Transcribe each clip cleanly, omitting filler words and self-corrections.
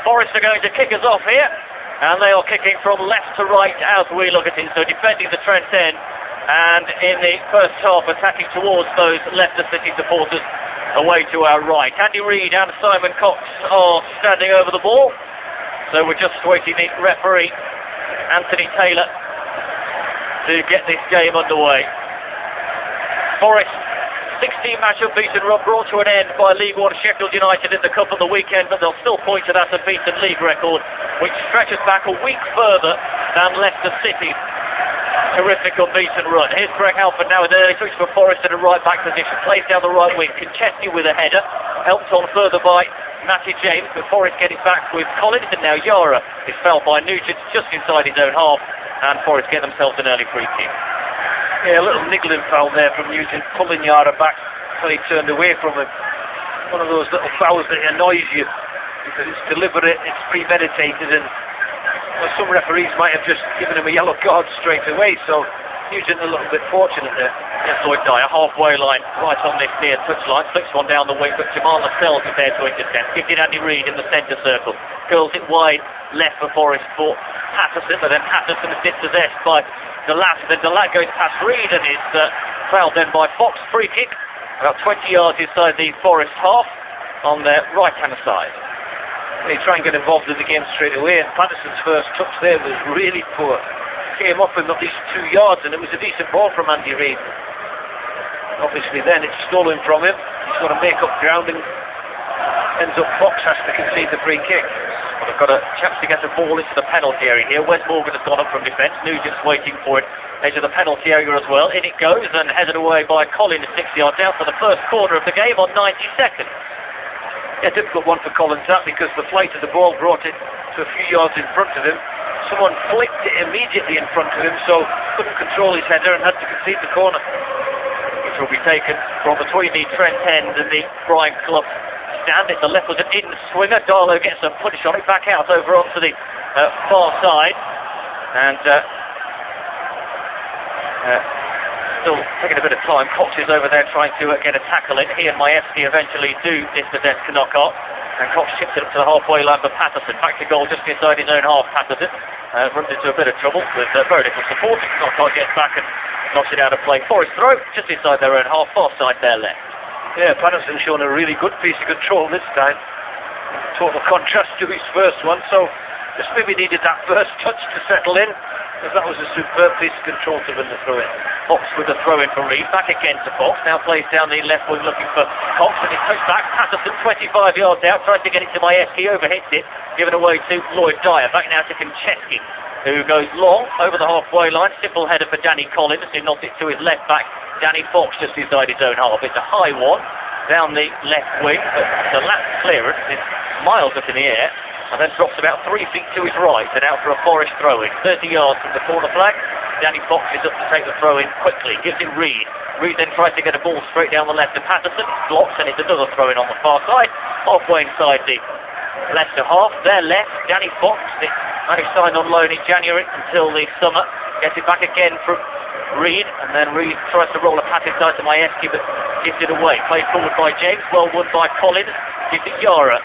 Forest are going to kick us off here, and they are kicking from left to right as we look at it, so defending the Trent end, and in the first half attacking towards those Leicester City supporters away to our right. Andy Reid and Simon Cox are standing over the ball, so we're just waiting the referee Anthony Taylor to get this game underway. Forest 16-match unbeaten run brought to an end by League One Sheffield United in the Cup on the weekend, but they'll still point to that unbeaten league record, which stretches back a week further than Leicester City's terrific unbeaten run. Here's Greg Halford now with an early switch for Forest in a right-back position, plays down the right wing. Conchesky with a header, helped on further by Matty James, but Forest get it back with Collins, and now Yara is fouled by Nugent just inside his own half, and Forest get themselves an early free kick. Yeah, a little niggling foul there from Nugent, pulling Yara back until he turned away from him. One of those little fouls that annoys you because it's deliberate, it's premeditated, and some referees might have just given him a yellow card straight away, so Nugent a little bit fortunate there. Yes, Lloyd Dyer, halfway line, right on this near touchline, flicks one down the wing, but Jamal Lascelles is there to intercept. Gives it Andy Reid in the centre circle, curls it wide left for Forest for Patterson, but then Patterson is dispossessed by Delat, then Delat goes past Reid and is fouled then by Fox. Free kick about 20 yards inside the Forest half on their right hand side. They try and get involved in the game straight away, and Patterson's first touch there was really poor. Came up him at least 2 yards, and it was a decent ball from Andy Reid. Obviously then it's stolen from him, he's got to make up ground, and ends up Fox has to concede the free kick. Well, they've got a chance to get the ball into the penalty area here. Wes Morgan has gone up from defence. Nugent's waiting for it. Edge of the penalty area as well. In it goes and headed away by Collins 6 yards out for the first corner of the game on 90 seconds. Yeah, difficult one for Collins that, because the flight of the ball brought it to a few yards in front of him. Someone flicked it immediately in front of him, so couldn't control his header and had to concede the corner. Which will be taken from between the Trent end and the Bryant Club stand. It's a left-footed in swinger. Darlow gets a punish on it, back out over onto the far side, and still taking a bit of time. Cox is over there trying to get a tackle in. He and Majewski eventually do dispossess Knockout, and Cox chips it up to the halfway line for Patterson. Back to goal just inside his own half. Patterson runs into a bit of trouble with very little support. Knockout gets back and knocks it out of play. Forest throw just inside their own half, far side there left. Yeah, Patterson showing a really good piece of control this time. Total contrast to his first one, so just maybe needed that first touch to settle in, because that was a superb piece of control to win the throw-in. Fox with the throw-in for Reid, back again to Fox, now plays down the left wing looking for Cox, and it's pushed back. Patterson 25 yards out, tries to get it to Majewski, overhits it, given away to Lloyd Dyer. Back now to Conchesky, who goes long over the halfway line. Simple header for Danny Collins, who nods it to his left back, Danny Fox, just inside his own half. It's a high one down the left wing, but the last clearance is miles up in the air, and then drops about 3 feet to his right and out for a Forest throw-in. 30 yards from the corner flag. Danny Fox is up to take the throw-in quickly, gives it Reid. Reid then tries to get a ball straight down the left to Patterson, blocks, and it's another throw-in on the far side, halfway inside the Leicester half. Their left, Danny Fox, the man who signed on loan in January until the summer, gets it back again from Reid, and then Reid tries to roll a pass inside to Majewski, but gives it away. Played forward by James, well won by Collins, gives it Yara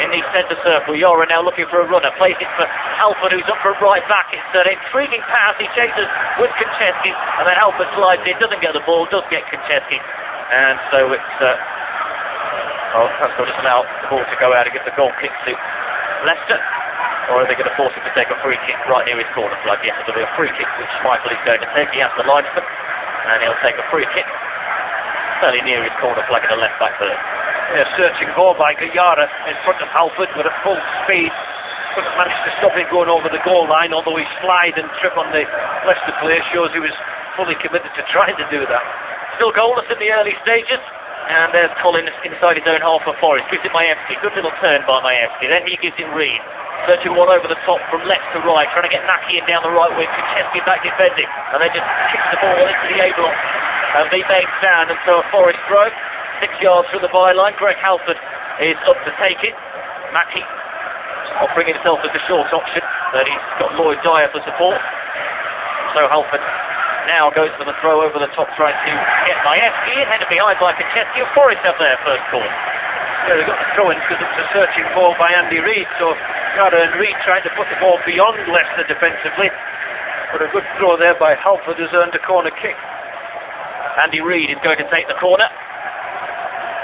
in the centre circle. Yara now looking for a runner, plays it for Halford, who's up for a right back. It's an intriguing pass. He chases with Conchesky, and then Halford slides in, doesn't get the ball, does get Conchesky, and so it's perhaps they'll just allow the ball to go out and give the goal kick to Leicester. Or are they going to force him to take a free kick right near his corner flag? Yes, it'll be a free kick which Michael is going to take. He has the linesman, and he'll take a free kick fairly near his corner flag in the left back third. Yeah, searching ball by Yara in front of Halford, but at full speed. Couldn't manage to stop him going over the goal line, although his slide and trip on the Leicester player shows he was fully committed to trying to do that. Still goalless in the early stages. And there's Collins inside his own half for Forest. Gives it Majewski. Good little turn by Majewski. Then he gives it Reid. Searching one over the top from left to right. Trying to get Naki in down the right wing. Conchesky back defending. And then just kicks the ball into the A block. And the main stand. And so a Forest throw. 6 yards from the byline. Greg Halford is up to take it. Mackie offering himself as a short option. But he's got Lloyd Dyer for support. So Halford now goes for the throw over the top, trying to get Majewski in, headed behind by Conchesky. Forest have their first corner. Yeah, they got the throw in because it was a searching ball by Andy Reid, so Yara and Reid trying to put the ball beyond Leicester defensively. But a good throw there by Halford has earned a corner kick. Andy Reid is going to take the corner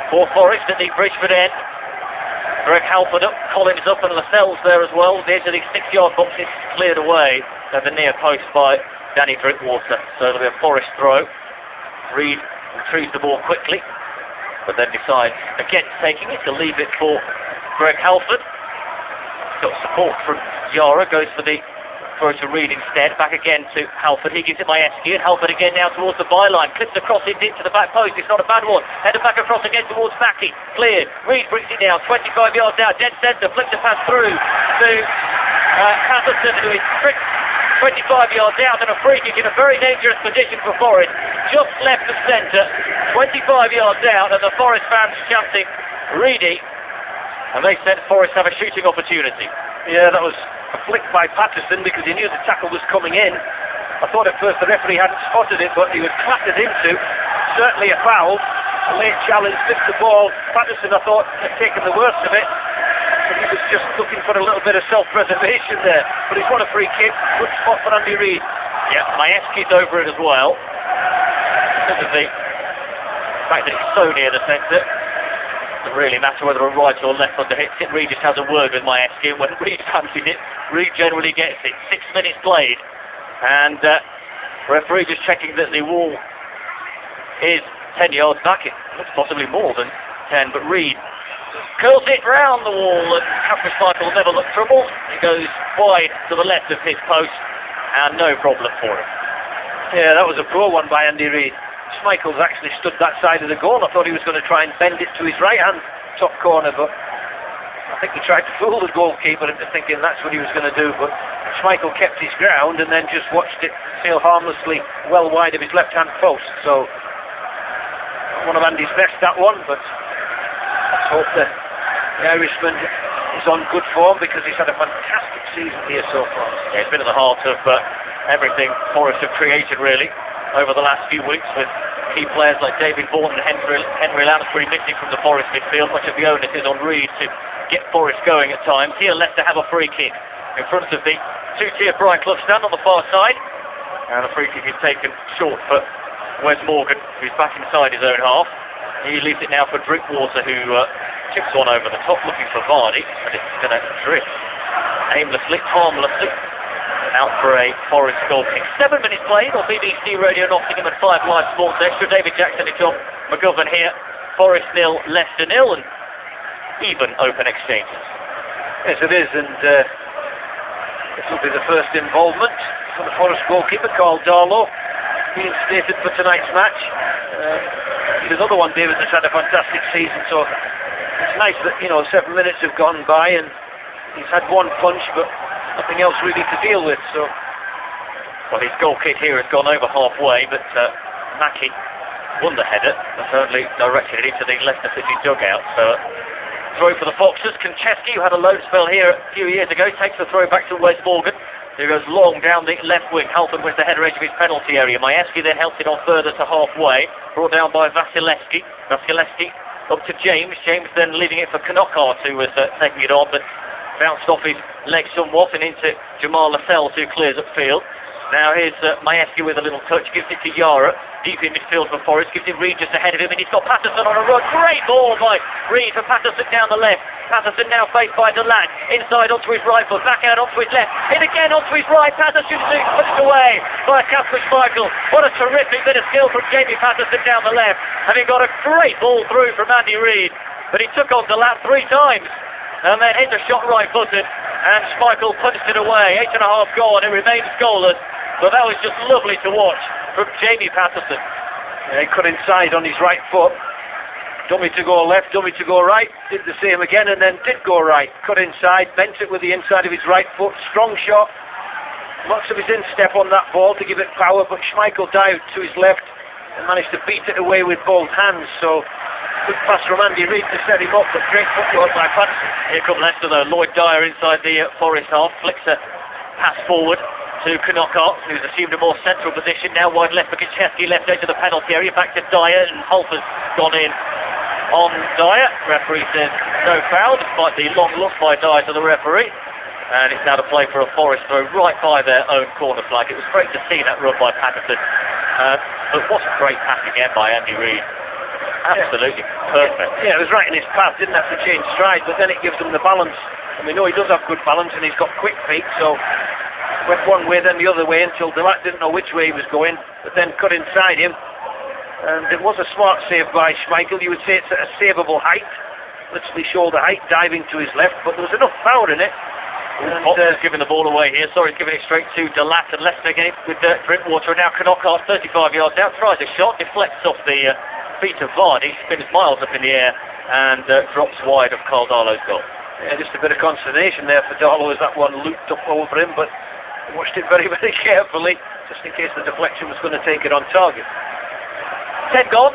for Forest at the Bridgeford end. Greg Halford up, Collins up, and Lascelles there as well. The edge of the 6-yard box is cleared away at the near post by Danny Drinkwater. So there'll be a Forest throw. Reid retrieves the ball quickly, but then decides against taking it to leave it for Greg Halford. Got support from Yara, goes for the throw to Reid instead. Back again to Halford. He gives it Majewski, and Halford again now towards the byline. Clips across it into the back post. It's not a bad one. Headed back across again towards Mackey. Cleared. Reid brings it down. 25 yards out. Dead centre. Flips the pass through to Patterson, who is 25 yards out, and a free kick in a very dangerous position for Forest. Just left of centre. 25 yards out, and the Forest fans chanting Reedy. And they said Forest have a shooting opportunity. Yeah, that was a flick by Patterson because he knew the tackle was coming in. I thought at first the referee hadn't spotted it, but he was clattered into. Certainly a foul. A late challenge, missed the ball. Patterson, I thought, had taken the worst of it. But he was just looking for a little bit of self-preservation there. But he's won a free kick. Good spot for Andy Reid. Yeah, Majewski's over it as well. Because of the fact that it's so near the centre. Doesn't really matter whether a right or left under hits it. Reid just has a word with Majewski, and when Reid fancies it, Reid generally gets it. 6 minutes played, and referee just checking that the wall is 10 yards back. It looks possibly more than 10, but Reid curls it round the wall, and Campus Michael never looked trouble. He goes wide to the left of his post, and no problem for him. Yeah, that was a poor one by Andy Reid. Schmeichel's actually stood that side of the goal. I thought he was going to try and bend it to his right hand top corner, but I think he tried to fool the goalkeeper into thinking that's what he was going to do, but Schmeichel kept his ground and then just watched it sail harmlessly well wide of his left hand post. So one of Andy's best, that one, but let's hope the Irishman is on good form because he's had a fantastic season here so far. Yeah, it's been at the heart of everything Forest have created really over the last few weeks, with key players like David Vaughan and Henry Lansbury missing from the Forest midfield. Much of the onus is on Reid to get Forest going at times. Here Leicester have a free kick in front of the two-tier Brian Clough stand on the far side, and the free kick is taken short for Wes Morgan, who's back inside his own half. He leaves it now for Drinkwater, who chips one over the top looking for Vardy, and it's going to drift aimlessly, harmlessly out for a Forest goal kick. 7 minutes played on BBC Radio Nottingham and 5 Live Sports Extra. David Jackson and John McGovern here. Forest 0, Leicester 0, and even open exchanges. Yes, it is, and this will be the first involvement for the Forest goalkeeper, Carl Darlow, being stated for tonight's match. He's another one, David, that's had a fantastic season, so it's nice that, 7 minutes have gone by and he's had one punch, but nothing else really to deal with. So, well, his goal kick here has gone over halfway, but Mackey won the header and certainly directed it into the Leicester City dugout. So, throw for the Foxes. Konchesky, who had a loan spell here a few years ago, takes the throw back to Wes Morgan, who goes long down the left wing. Halford wins the header edge of his penalty area. Majewski then helps it on further to halfway, brought down by Vasilevsky. Vasilevsky up to James. James then leaving it for Knockart, who was taking it on, but bounced off his leg somewhat and into Jamal Lascelles, who clears upfield. Now here's Majewski with a little touch, gives it to Yara, deep in midfield for Forest, gives it Reid just ahead of him, and he's got Patterson on a run. Great ball by Reid for Patterson down the left. Patterson now faced by Deland, inside onto his right foot, back out onto his left, in again onto his right. Patterson pushed away by Kasper Schmeichel. What a terrific bit of skill from Jamie Patterson down the left, and he got a great ball through from Andy Reid, but he took on Deland 3 times. And then hit the shot right-footed, and Schmeichel punched it away. 8.5 gone, it remains goalless. But that was just lovely to watch from Jamie Patterson. Yeah, he cut inside on his right foot. Dummy to go left, dummy to go right. Did the same again and then did go right. Cut inside, bent it with the inside of his right foot. Strong shot. Lots of his instep on that ball to give it power, but Schmeichel dived to his left and managed to beat it away with both hands. So, good pass from Andy Reid to set him up, but great footwork by Patterson. Here come Leicester though. Lloyd Dyer inside the Forest half, flicks a pass forward to Knockart, who's assumed a more central position. Now wide left for Konchesky, left edge of the penalty area, back to Dyer, and Halford's gone in. on Dyer. Referee says no foul, despite the long look by Dyer to the referee. And it's now to play for a Forest throw right by their own corner flag. It was great to see that run by Patterson. But what a great pass again by Andy Reid. Absolutely perfect. Yeah, it was right in his path, didn't have to change stride, but then it gives him the balance. And we know he does have good balance and he's got quick feet, so went one way then the other way until Delat didn't know which way he was going, but then cut inside him. And it was a smart save by Schmeichel. You would say it's at a savable height, literally shoulder height, diving to his left, but there was enough power in it. And giving the ball away here. Sorry, giving it straight to Delat, and Leicester again with Drinkwater. And now Knockart 35 yards out, tries a shot, deflects off the feet of Vardy, spins miles up in the air and drops wide of Carl Darlow's goal. Yeah, just a bit of consternation there for Darlow as that one looped up over him, but he watched it very, very carefully, just in case the deflection was going to take it on target. 10 gone,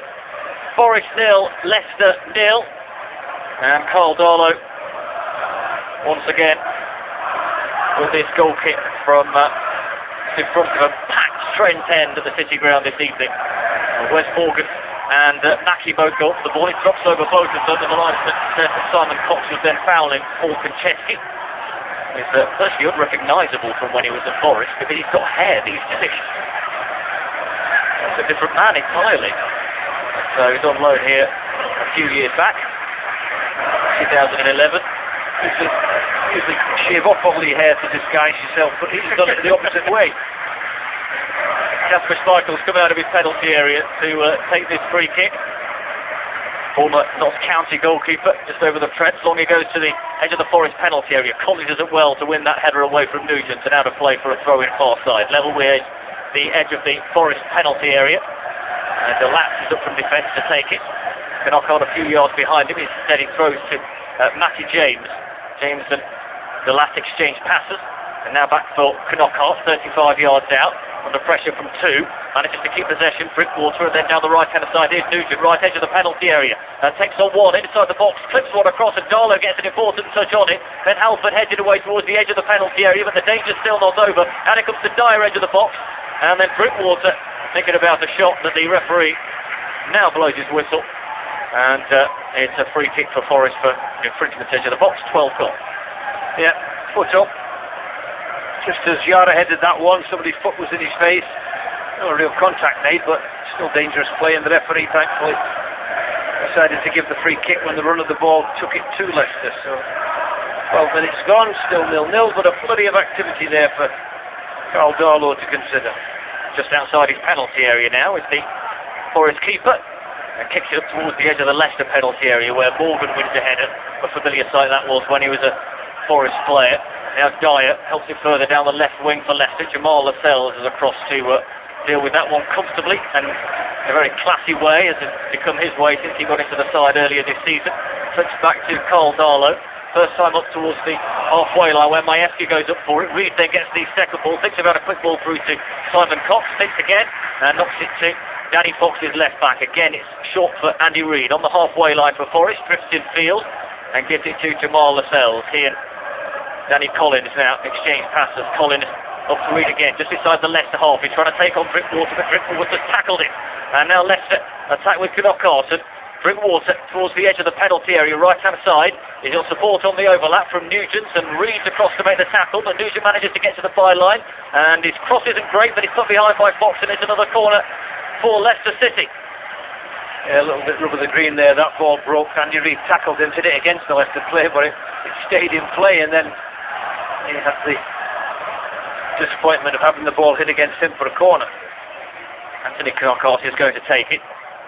Forest 0, Leicester 0, and Carl Darlow once again with this goal kick from in front of a packed Trent End at the City Ground this evening. Wes Morgan and Mackie both go up the ball. It drops over both of them, and the linesman Simon Cox was then fouling Paul Konchesky. He's virtually unrecognisable from when he was at Forest because he's got hair these days. It's a different man entirely. So he's on loan here a few years back, 2011. Usually shave off all your hair to disguise yourself, but he's done it the opposite way. Kasper Schmeichel's come out of his penalty area to take this free kick. Former Notts County goalkeeper, just over the Trent. Long he goes to the edge of the Forest penalty area. Collins does it well to win that header away from Nugent, and out of play for a throw in far side. Level with the edge of the Forest penalty area. And Delat is up from defence to take it. Knockart a few yards behind him. Instead he throws to Matty James. James and Delat exchange passes, and now back for Knockart, 35 yards out, under pressure from two, manages to keep possession, Drinkwater, and then down the right-hand side, here's Nugent, right edge of the penalty area, takes on one, inside the box, clips one across, and Darlow gets an important touch on it, then Halford heads it away towards the edge of the penalty area, but the danger's still not over, and it comes to Dyer edge of the box, and then Drinkwater thinking about a shot that the referee now blows his whistle. And it's a free kick for Forest for infringement edge of the box, 12 goal. Yeah, foot up. Just as Yara headed that one, somebody's foot was in his face. No real contact made, but still dangerous play, and the referee thankfully decided to give the free kick when the run of the ball took it to Leicester. So 12 minutes gone, still 0-0, but a flurry of activity there for Carl Darlow to consider. Just outside his penalty area now is the Forest keeper. And kicks it up towards the edge of the Leicester penalty area where Morgan wins a header. A familiar sight that was when he was a Forest player. Now Dyer helps it further down the left wing for Leicester. Jamal Lascelles is across to deal with that one comfortably and in a very classy way, as it's become his way since he got into the side earlier this season. Touch back to Carl Darlow. First time up towards the halfway line where Majewski goes up for it. Reid then gets the second ball, thinks about a quick ball through to Simon Cox, thinks again, and knocks it to Danny Fox's left back. Again, it's short for Andy Reid on the halfway line for Forest, drifts in field and gives it to Jamal Lascelles. He and Danny Collins now exchange passes. Collins up to Reid again, just inside the Leicester half. He's trying to take on Drinkwater, but Drinkwater tackled him. And now Leicester attack with Knockart. Drinkwater towards the edge of the penalty area, right-hand side. He's got support on the overlap from Nugent, and Reid's across to make the tackle, but Nugent manages to get to the byline, and his cross isn't great, but he's put behind by Fox, and it's another corner for Leicester City. Yeah, a little bit rubber the green there. That ball broke. Andy Reid tackled him, hit it against the Leicester player, but it stayed in play, and then he had the disappointment of having the ball hit against him for a corner. Anthony Knockart is going to take it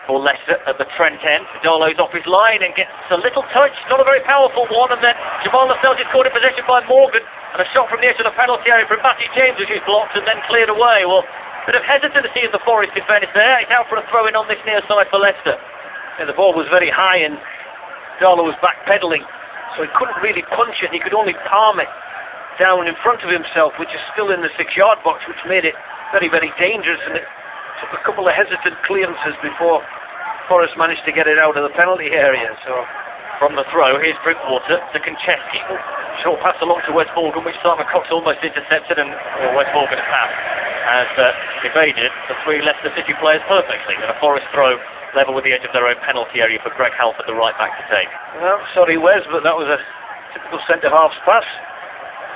for Leicester at the Trent end. Darlow's off his line and gets a little touch, not a very powerful one, and then Jamal Lascelles is caught in possession by Morgan, and a shot from the edge of the penalty area from Matty James, which is blocked and then cleared away. Well, bit of hesitancy in the Forest defence there. It's out for a throw-in on this near side for Leicester. Yeah, the ball was very high and Darlow was backpedaling, so he couldn't really punch it. He could only palm it down in front of himself, which is still in the 6-yard box, which made it very, very dangerous, and it took a couple of hesitant clearances before Forest managed to get it out of the penalty area. So from the throw, here's Drinkwater to Konchesky. Short pass along to Wes Morgan, which Simon Cox almost intercepted, and Wes Morgan's pass has evaded the three Leicester City players perfectly. And a Forest throw level with the edge of their own penalty area for Greg Halford, the right back, to take. Well, sorry Wes, but that was a typical centre-half's pass.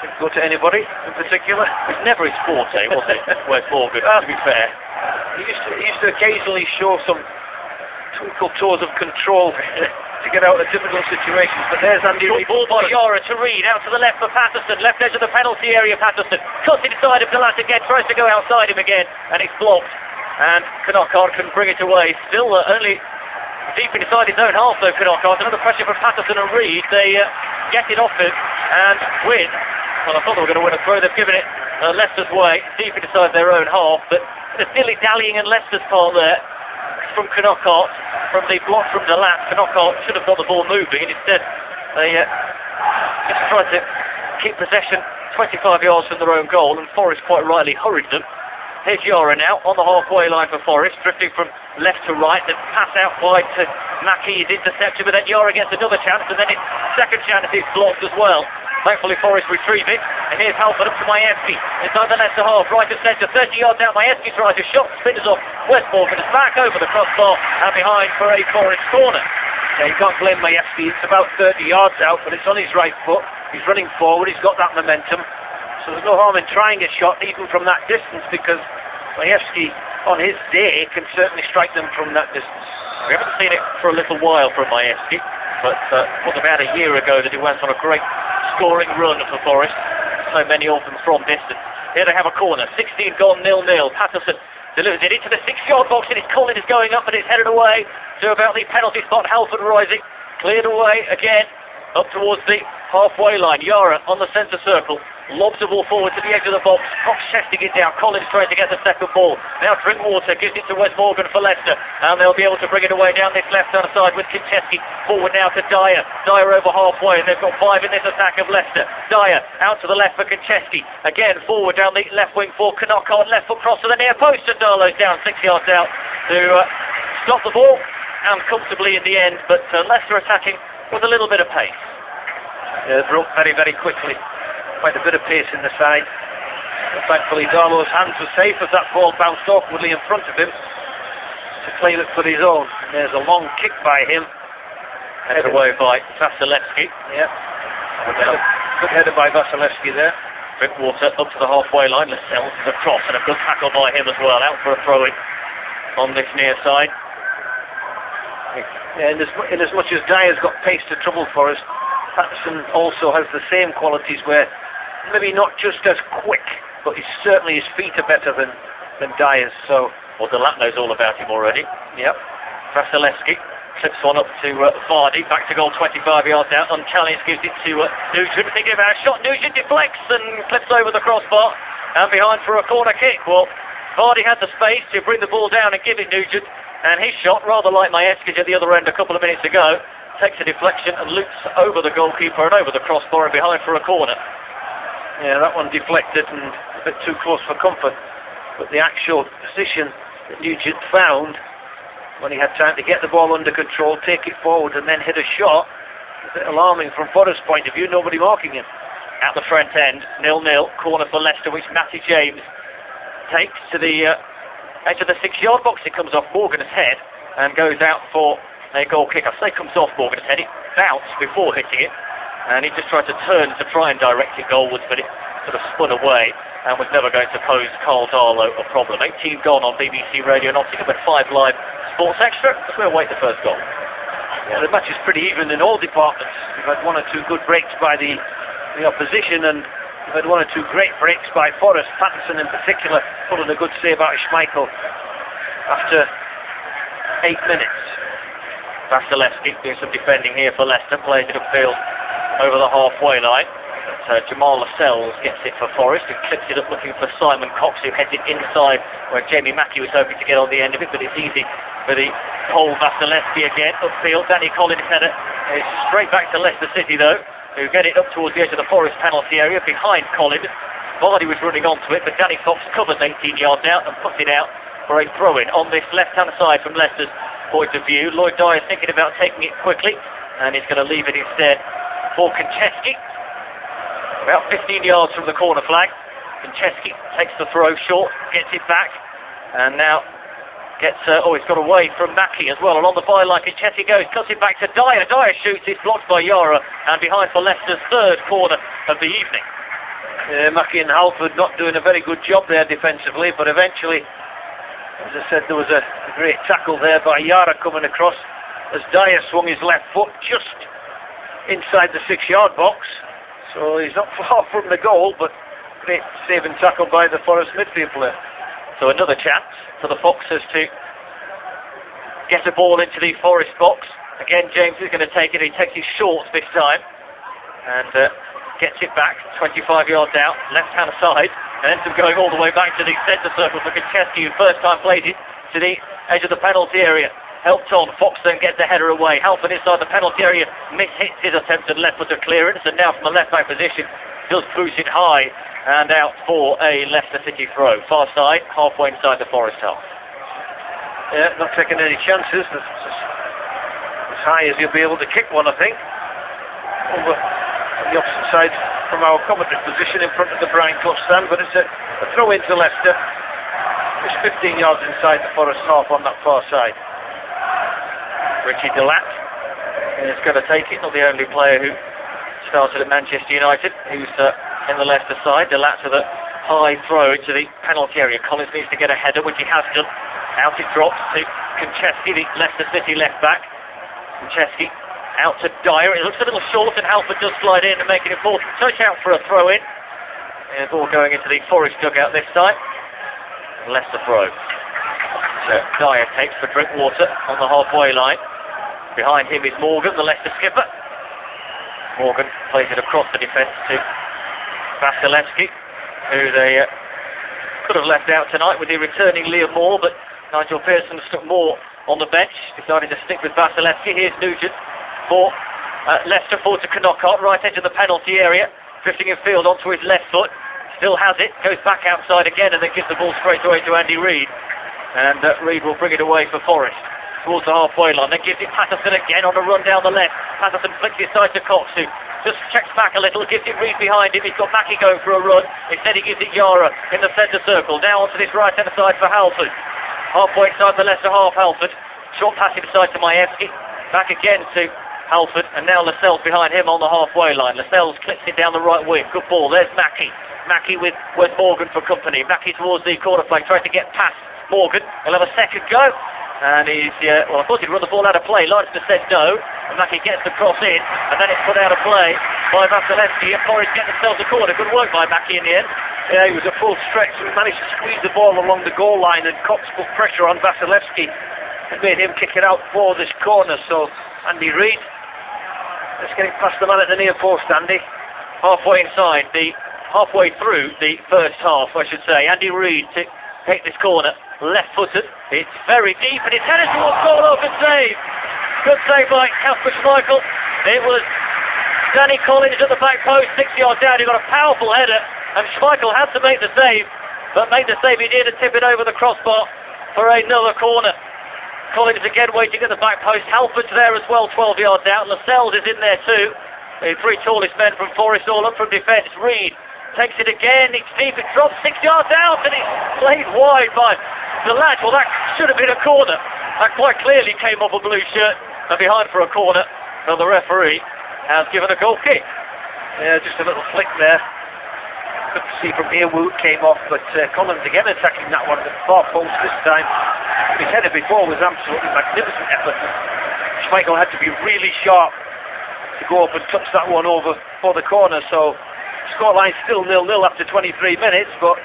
Didn't go to anybody in particular. It was never his forte, was it, Wes Morgan, to be fair. He used to occasionally show some twinkle toes of control to get out of difficult situations, but there's Andy Reid. Ball by Yara to Reid, out to the left for Patterson, left edge of the penalty area. Patterson cuts inside of Gallat again, tries to go outside him again, and it's blocked, and Knockart can bring it away. Still only deep inside his own half though, Knockart. Another pressure from Patterson and Reid. They get it off him and win. Well, I thought they were going to win a throw. They've given it Leicester's way, deep inside their own half, but there's dilly-dallying in Leicester's part there from Knockart. From the block from Gallat, Knockart should have got the ball moving, and instead they just tried to keep possession 25 yards from their own goal, and Forest quite rightly hurried them. Here's Yara now on the halfway line for Forest, drifting from left to right, then pass out wide to Mackie, is intercepted, but then Yara gets another chance, and then his second chance is blocked as well. Thankfully Forest retrieve it, and here's Halford up to Majewski inside the Leicester half, right of centre, 30 yards out. Majewski tries a shot, spins off Wes Morgan, is back over the crossbar and behind for a Forest corner. Yeah, you can't blame Majewski. It's about 30 yards out, but it's on his right foot. He's running forward, he's got that momentum, so there's no harm in trying a shot even from that distance, because Majewski on his day can certainly strike them from that distance. We haven't seen it for a little while from Majewski, but it was about a year ago that he went on a great scoring run for Forest, so many of them from distance. Here they have a corner, 16 gone, 0-0. Patterson delivers it into the 6-yard box, and his Colin is going up, and it's headed away to about the penalty spot. Halford rising, cleared away again up towards the halfway line. Yara on the centre circle, lobs the ball forward to the edge of the box. Cox chesting it down, Collins trying to get the second ball. Now Drinkwater gives it to Wes Morgan for Leicester, and they'll be able to bring it away down this left hand side with Kincheski. Forward now to Dyer over halfway, and they've got 5 in this attack of Leicester. Dyer out to the left for Kincheski, again forward down the left wing for Knockart, left foot cross to the near post, and Darlow's down 6 yards out to stop the ball, and comfortably in the end, but Leicester attacking with a little bit of pace. Yeah, it broke very, very quickly. Quite a bit of pace in the side. But thankfully Darlow's hands were safe as that ball bounced awkwardly in front of him to claim it for his own. And there's a long kick by him. Headed away by Vasilevsky. Yeah. Good header by Vasilevsky there. Drinkwater up to the halfway line. Lascelles is across, and a good tackle by him as well. Out for a throw-in on this near side. Yeah, in as much as Dyer's got pace to trouble for us, Patterson also has the same qualities, where maybe not just as quick, but certainly his feet are better than Dyer's. So, well, Gallat knows all about him already. Yep. Vasilevsky clips one up to Vardy, back to goal 25 yards out, unchallenged, gives it to Nugent, thinking about a shot. Nugent deflects and clips over the crossbar, and behind for a corner kick. Well, Vardy had the space to bring the ball down and give it Nugent, and his shot, rather like Majewski's at the other end a couple of minutes ago, takes a deflection and loops over the goalkeeper and over the crossbar and behind for a corner. Yeah, that one deflected and a bit too close for comfort, but the actual position that Nugent found when he had time to get the ball under control, take it forward and then hit a shot, a bit alarming from Forest's point of view, nobody marking him. At the front end, 0-0, corner for Leicester, which Matty James takes to the edge of the 6-yard box. It comes off Morgan's head and goes out for a goal kick. I say comes off Morgan's head, it bounced before hitting it, and he just tried to turn to try and direct it goalwards, but it sort of spun away and was never going to pose Carl Darlow a problem. 18 gone on BBC Radio Nottingham with 5 live Sports Extra as we await the first goal. Yeah, the match is pretty even in all departments. We've had 1 or 2 good breaks by the opposition, and we've had 1 or 2 great breaks by Forest. Patterson in particular pulling a good save out of Schmeichel after 8 minutes. Vasilevsky doing some defending here for Leicester, plays it upfield over the halfway line. But, Jamal Lascelles gets it for Forest, who clips it up looking for Simon Cox, who heads it inside where Jamie Mackie was hoping to get on the end of it, but it's easy for the Paul Vasilevsky again upfield. Danny Collins header is straight back to Leicester City though, who get it up towards the edge of the Forest penalty area behind Collins. Vardy was running onto it, but Danny Cox covers 18 yards out and puts it out for a throw-in on this left-hand side from Leicester's point of view. Lloyd Dyer is thinking about taking it quickly, and he's going to leave it instead for Kincheski. About 15 yards from the corner flag. Kincheski takes the throw short, gets it back, and now Gets, he's got away from Mackie as well. Along the byline, Chesky goes, cuts it back to Dyer. Dyer shoots, it's blocked by Yara, and behind for Leicester's third corner of the evening. Mackie and Halford not doing a very good job there defensively, but eventually, as I said, there was a great tackle there by Yara coming across as Dyer swung his left foot just inside the 6-yard box. So he's not far from the goal, but great saving tackle by the Forest midfield player. So another chance for the Foxes to get a ball into the Forest box. Again, James is going to take it. He takes his short this time and gets it back 25 yards out, left-hand side, and ends up going all the way back to the centre circle for Chesky, who first time plays it to the edge of the penalty area. Helped on, Fox then gets the header away. Halford inside the penalty area, hits his attempted left-footer clearance, and now from the left-back position, does boost it high and out for a Leicester City throw. Far side, halfway inside the Forest half. Yeah, not taking any chances. As high as he'll be able to kick one, I think. Over on the opposite side from our commentary position in front of the Brian Clough stand, but it's a throw into Leicester. Just 15 yards inside the Forest half on that far side. Richie Delat is going to take it, not the only player who started at Manchester United, who's in the Leicester side. Delat with a high throw into the penalty area. Collins needs to get a header, which he has done. Out it drops to Chesky, the Leicester City left back. Chesky out to Dyer. It looks a little short, and Halford does slide in and make an important touch out for a throw in. And ball going into the Forest dugout this time. Leicester throw. So Dyer takes for Drinkwater on the halfway line. Behind him is Morgan, the Leicester skipper. Morgan plays it across the defence to Vasilevsky, who they could have left out tonight with the returning Liam Moore, but Nigel Pearson stuck Moore on the bench, decided to stick with Vasilevsky. Here's Nugent for Leicester, forward to Knockout, right edge of the penalty area, drifting in field onto his left foot, still has it, goes back outside again, and then gives the ball straight away to Andy Reid, and Reid will bring it away for Forest towards the halfway line. Then gives it Patterson again on a run down the left. Patterson flicks it side to Cox, who just checks back a little, gives it Reid behind him. He's got Mackie going for a run. Instead he gives it Yara in the centre circle. Now onto this right hand side for Halford. Halfway inside the Leicester half, Halford. Short pass inside to Majewski. Back again to Halford, and now Lascelles behind him on the halfway line. Lascelles clips it down the right wing. Good ball. There's Mackie. Mackie with Morgan for company. Mackie towards the corner flag, trying to get past Morgan. He'll have a second go. And he's, I thought he'd run the ball out of play. Leicester said no. And Mackie gets the cross in. And then it's put out of play by Vasilevsky. And Forest get themselves a corner. Good work by Mackie in the end. Yeah, he was a full stretch. We managed to squeeze the ball along the goal line. And Cox put pressure on Vasilevsky. It made him kick it out for this corner. So, Andy Reid, let's get it past the man at the near post, Andy. Halfway through the first half, I should say. Andy Reid to take this corner. Left-footed, it's very deep, and it's headed towards goal. Good save. Good save by Kasper Schmeichel. It was Danny Collins at the back post, 6 yards down. He got a powerful header, and Schmeichel had to make the save, but made the save he did and tip it over the crossbar for another corner. Collins again waiting at the back post. Halford's there as well, 12 yards out. Lascelles is in there too. The three tallest men from Forest all up from defence. Reid takes it again, it's deep, it drops 6 yards out, and it's played wide by the lad. Well, that should have been a corner. That quite clearly came off a blue shirt and behind for a corner. So the referee has given a goal kick. Yeah, just a little flick there. Good to see from here who it came off, but Collins again attacking that one at the far post this time. His header before was absolutely magnificent effort. Schmeichel had to be really sharp to go up and touch that one over for the corner. So scoreline still 0-0 after 23 minutes, but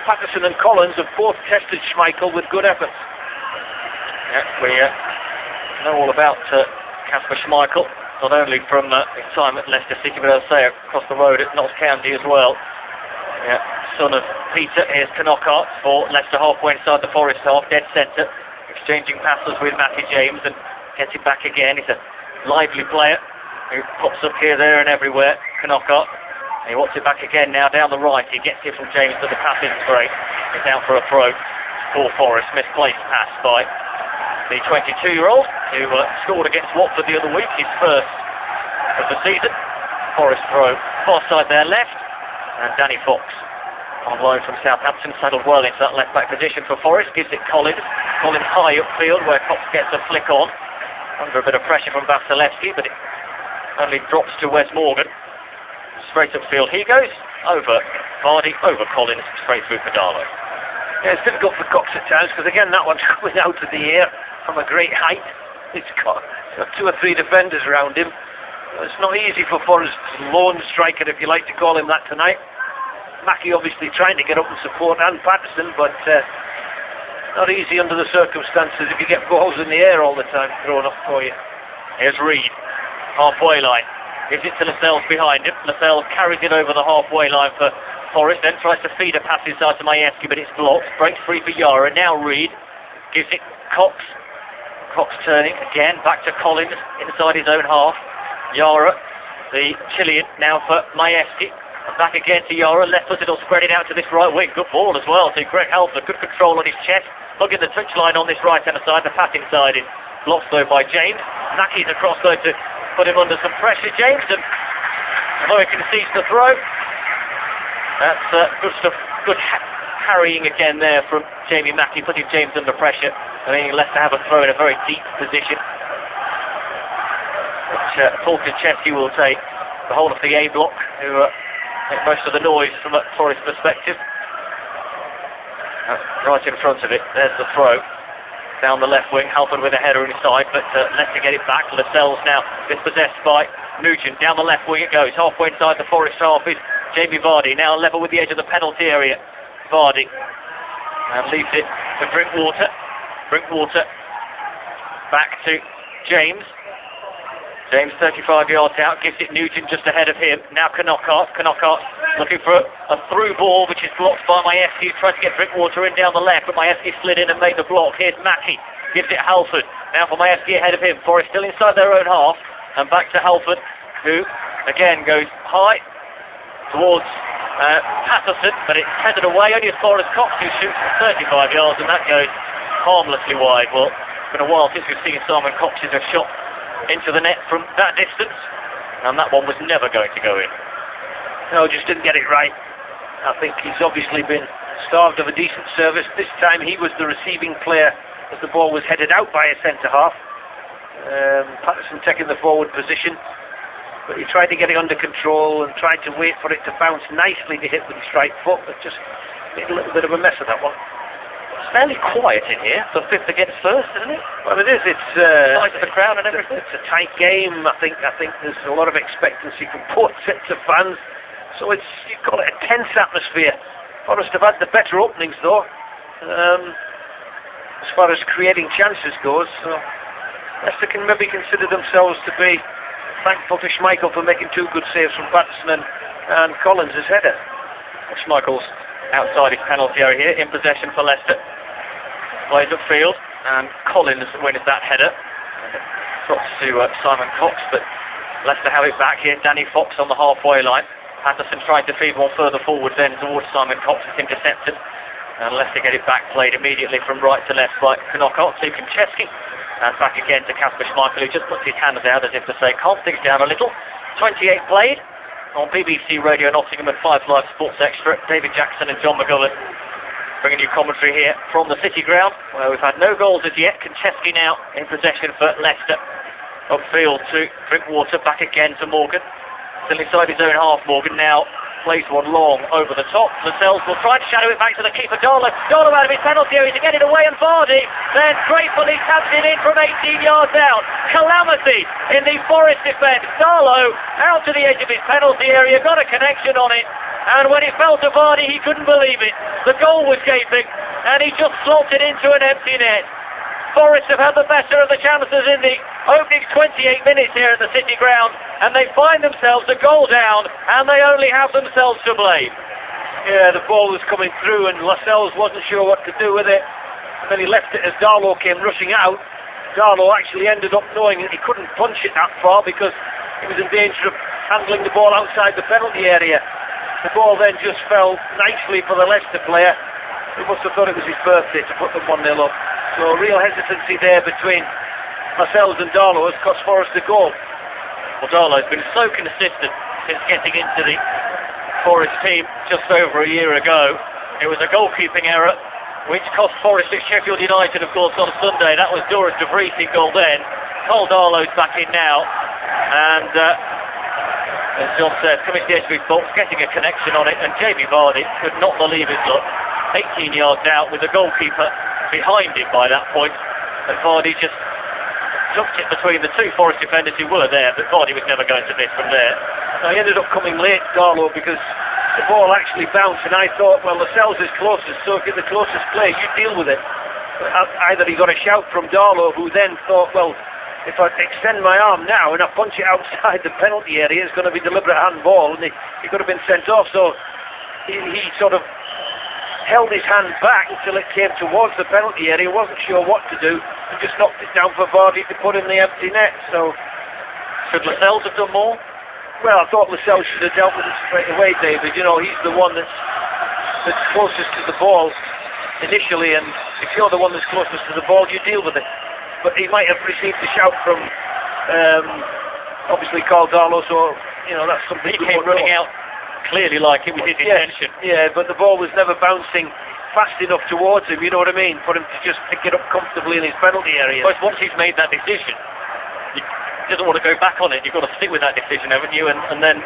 Patterson and Collins have both tested Schmeichel with good efforts. Yeah, we know all about Kasper Schmeichel, not only from his time at Leicester City, but I'll say across the road at Notts County as well. Yeah, son of Peter, here's Knockout for Leicester halfway inside the Forest half, dead centre, exchanging passes with Matty James and gets it back again. He's a lively player who pops up here, there and everywhere. Knockout. He wants it back again now down the right. He gets it from James, but the pass isn't great. It's out for a throw for Forest. Misplaced pass by the 22-year-old who scored against Watford the other week, his first of the season. Forest throw far side there left, and Danny Fox on loan from Southampton, settled well into that left back position for Forest, gives it Collins. Collins high upfield where Cox gets a flick on. Under a bit of pressure from Vasilevsky, but it only drops to Wes Morgan. Straight upfield he goes. Over Vardy, over Collins, straight through for Darlow. Yeah, it's difficult for Cox at times because again that one's coming out of the air from a great height. It's got 2 or 3 defenders around him. It's not easy for Forest's lone striker, if you like to call him that tonight. Mackie obviously trying to get up and support and Patterson, but not easy under the circumstances if you get balls in the air all the time thrown up for you. Here's Reed, halfway line. Gives it to Lascelles behind him. Lascelles carries it over the halfway line for Forest, then tries to feed a pass inside to Majewski, but it's blocked. Breaks free for Yara. Now Reed gives it Cox. Cox turning again, back to Collins inside his own half. Yara, the Chilean, now for Majewski. Back again to Yara, left-footed, will spread it out to this right wing. Good ball as well to Greg Halford. Good control on his chest. Hugging the touchline on this right-hand side. The passing side is blocked though by James. Mackey's across though to put him under some pressure. James, and although he concedes the throw, that's good stuff. Good carrying again there from Jamie Mackey, putting James under pressure. I mean, Leicester have a throw in a very deep position, which Polkaczewski will take the whole of the A block, who make most of the noise from a Forest perspective. Right in front of it, there's the throw. Down the left wing, Halford with a header inside, but Leicester get it back. Lascelles now dispossessed by Nugent. Down the left wing it goes, halfway inside the Forest half is Jamie Vardy, now level with the edge of the penalty area. Vardy leaves it to Drinkwater. Drinkwater back to James. James 35 yards out, gives it Nugent just ahead of him. Now Knockart looking for a through ball, which is blocked by Majewski, trying to get Drinkwater in down the left, but Majewski slid in and made the block. Here's Mackey, gives it Halford. Now for Majewski ahead of him. Forest still inside their own half, and back to Halford, who again goes high towards Patterson, but it's headed away only as far as Cox, who shoots from 35 yards, and that goes harmlessly wide. Well, it's been a while since we've seen Simon Cox's a shot into the net from that distance, and that one was never going to go in. No, just didn't get it right. I think he's obviously been starved of a decent service. This time he was the receiving player as the ball was headed out by a centre-half. Patterson taking the forward position, but he tried to get it under control and tried to wait for it to bounce nicely to hit with his right foot, but just made a little bit of a mess of that one. It's fairly quiet in here for fifth against first, isn't it? Well, it is. It's size of the crowd and everything. It's a tight game. I think there's a lot of expectancy from both sets of fans. So you've got a tense atmosphere. Forest have had the better openings though, as far as creating chances goes. So Leicester can maybe consider themselves to be thankful to Schmeichel for making 2 good saves from Patterson and Collins' header. Schmeichel's outside his penalty area here, in possession for Leicester. Plays upfield, and Collins wins that header. Drops to Simon Cox, but Leicester have it back here. Danny Fox on the halfway line. Patterson trying to feed one further forward then towards Simon Cox. It's intercepted, and Leicester get it back, played immediately from right to left by Knockart to Konchesky, and back again to Kasper Schmeichel, who just puts his hands out as if to say, calm things down a little. 28 played on BBC Radio Nottingham and 5 Live Sports Extra. David Jackson and John McGovern bringing you commentary here from the City Ground, where we've had no goals as yet. Konchesky now in possession for Leicester. Upfield to Drinkwater, back again to Morgan. Still inside his own half, Morgan now plays one long over the top. Lascelles will try to shadow it back to the keeper, Darlow. Darlow out of his penalty area to get it away, and Vardy then gratefully taps it in from 18 yards out. Calamity in the Forest defence. Darlow out to the edge of his penalty area, got a connection on it, and when it fell to Vardy, he couldn't believe it. The goal was gaping, and he just slotted into an empty net. Forest have had the better of the chances in the opening 28 minutes here at the City Ground, and they find themselves a goal down, and they only have themselves to blame. Yeah, the ball was coming through, and Lascelles wasn't sure what to do with it. And then he left it as Darlow came rushing out. Darlow actually ended up knowing that he couldn't punch it that far because he was in danger of handling the ball outside the penalty area. The ball then just fell nicely for the Leicester player. He must have thought it was his birthday to put them 1-0 up. So real hesitancy there between Lascelles and Darlow has cost Forest a goal. Well, Darlow's been so consistent since getting into the Forest team just over a year ago. It was a goalkeeping error which cost Forest at Sheffield United, of course, on Sunday. That was Doris de Vries in goal then. Cole Darlow's back in now, and as John said, coming to the edge of his box, getting a connection on it, and Jamie Vardy could not believe his luck. 18 yards out with the goalkeeper behind him by that point, and Vardy just tucked it between the two Forest defenders who were there, but Vardy was never going to miss from there. Now, he ended up coming late, Darlow, because the ball actually bounced, and I thought, well, Lascelles is closest, so if you're the closest player, you deal with it. But either he got a shout from Darlow, who then thought, well, if I extend my arm now and I punch it outside the penalty area, it's going to be deliberate handball, and he could have been sent off. So he sort of held his hand back until it came towards the penalty area. He wasn't sure what to do, and just knocked it down for Vardy to put in the empty net. So should Lascelles have done more? Well, I thought Lascelles should have dealt with it straight away, David. You know, he's the one that's closest to the ball initially, and if you're the one that's closest to the ball, you deal with it. But he might have received a shout from, obviously, Carl Darlow, so, you know, that's something. He came running out clearly like it was his intention. Yeah, but the ball was never bouncing fast enough towards him, you know what I mean, for him to just pick it up comfortably in his penalty area. But once he's made that decision, he doesn't want to go back on it. You've got to stick with that decision, haven't you, and then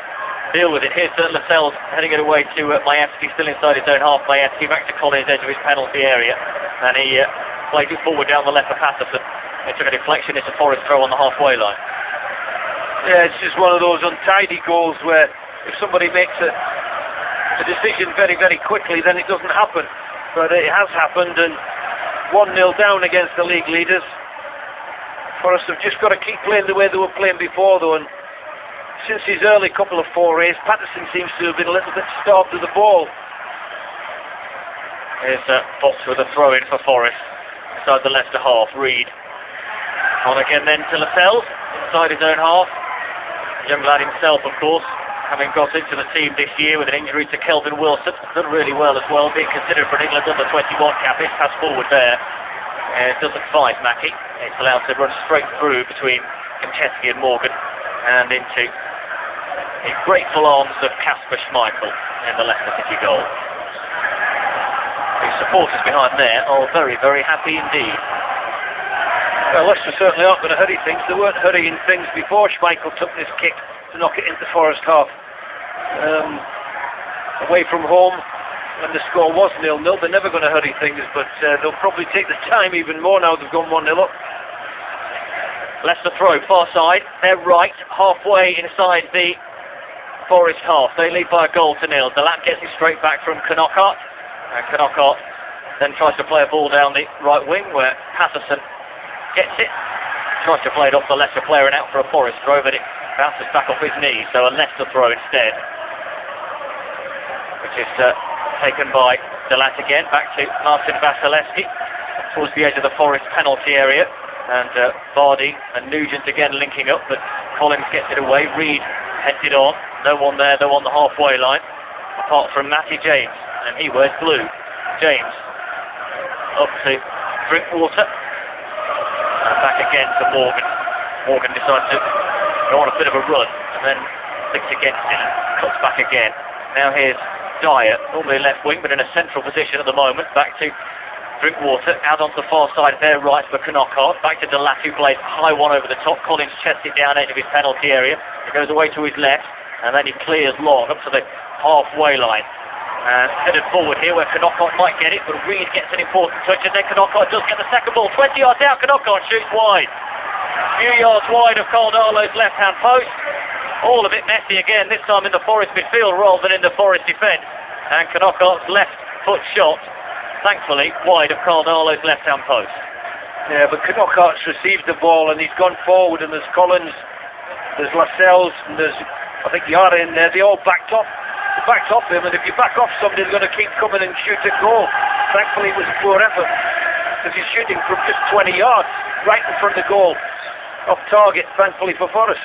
deal with it. Here's Lascelles heading it away to Majewski, still inside his own half. Majewski back to Collins, edge of his penalty area, and he played it forward down the left for Patterson. It took a deflection, it's a Forest throw on the halfway line. Yeah, it's just one of those untidy goals where if somebody makes a decision very, very quickly, then it doesn't happen. But it has happened, and 1-0 down against the league leaders. Forest have just got to keep playing the way they were playing before, though, and since his early couple of forays, Patterson seems to have been a little bit starved of the ball. Here's Fox with a throw in for Forest inside the Leicester half. Reed on again then to Lascelles inside his own half. Young lad himself, of course, having got into the team this year with an injury to Kelvin Wilson. Done really well as well, being considered for an England under-21 cap. It's pass forward there. It doesn't fight Mackie. It's allowed to run straight through between Konchesky and Morgan and into the grateful arms of Kasper Schmeichel in the Leicester City goal. The supporters behind there are very, very happy indeed. Well, Leicester certainly aren't going to hurry things. They weren't hurrying things before Schmeichel took this kick to knock it into Forest half. Away from home, when the score was 0-0, they're never going to hurry things, but they'll probably take the time even more now they've gone 1-0 up. Leicester throw, far side, they're right, halfway inside the Forest half. They lead by a goal to 0. The lap gets it straight back from Knockart, and Knockart then tries to play a ball down the right wing where Patterson gets it, tries to play it off the Leicester player and out for a Forest throw, but it bounces back off his knee, so a Leicester throw instead, which is taken by Delat again, back to Martin Vasilevsky towards the edge of the Forest penalty area, and Vardy and Nugent again linking up, but Collins gets it away. Reed heads it on, no one there, though, on the halfway line apart from Matty James, and he wears blue. James up to Drinkwater and back again to Morgan. Morgan decides to go on a bit of a run and then clicks against it and cuts back again. Now here's Dyer, normally left wing but in a central position at the moment, back to Drinkwater, out onto the far side there right for Knockart, back to Delat who plays high one over the top. Collins chests it down edge of his penalty area, it goes away to his left and then he clears long up to the halfway line. And headed forward here where Knockart might get it, but Reed gets an important touch and then Knockart does get the second ball. 20 yards out, Knockart shoots wide. A few yards wide of Carl Darlow's left hand post. All a bit messy again, this time in the Forest midfield rather than in the Forest defence. And Knockart's left foot shot, thankfully, wide of Carl Darlow's left hand post. Yeah, but Knockart's received the ball and he's gone forward, and there's Collins, there's Lascelles, and there's, I think, Yara in there. They all backed off him, and if you back off somebody, they're going to keep coming and shoot a goal. Thankfully it was a poor effort, because he's shooting from just 20 yards right in front of goal, off target, thankfully for Forest.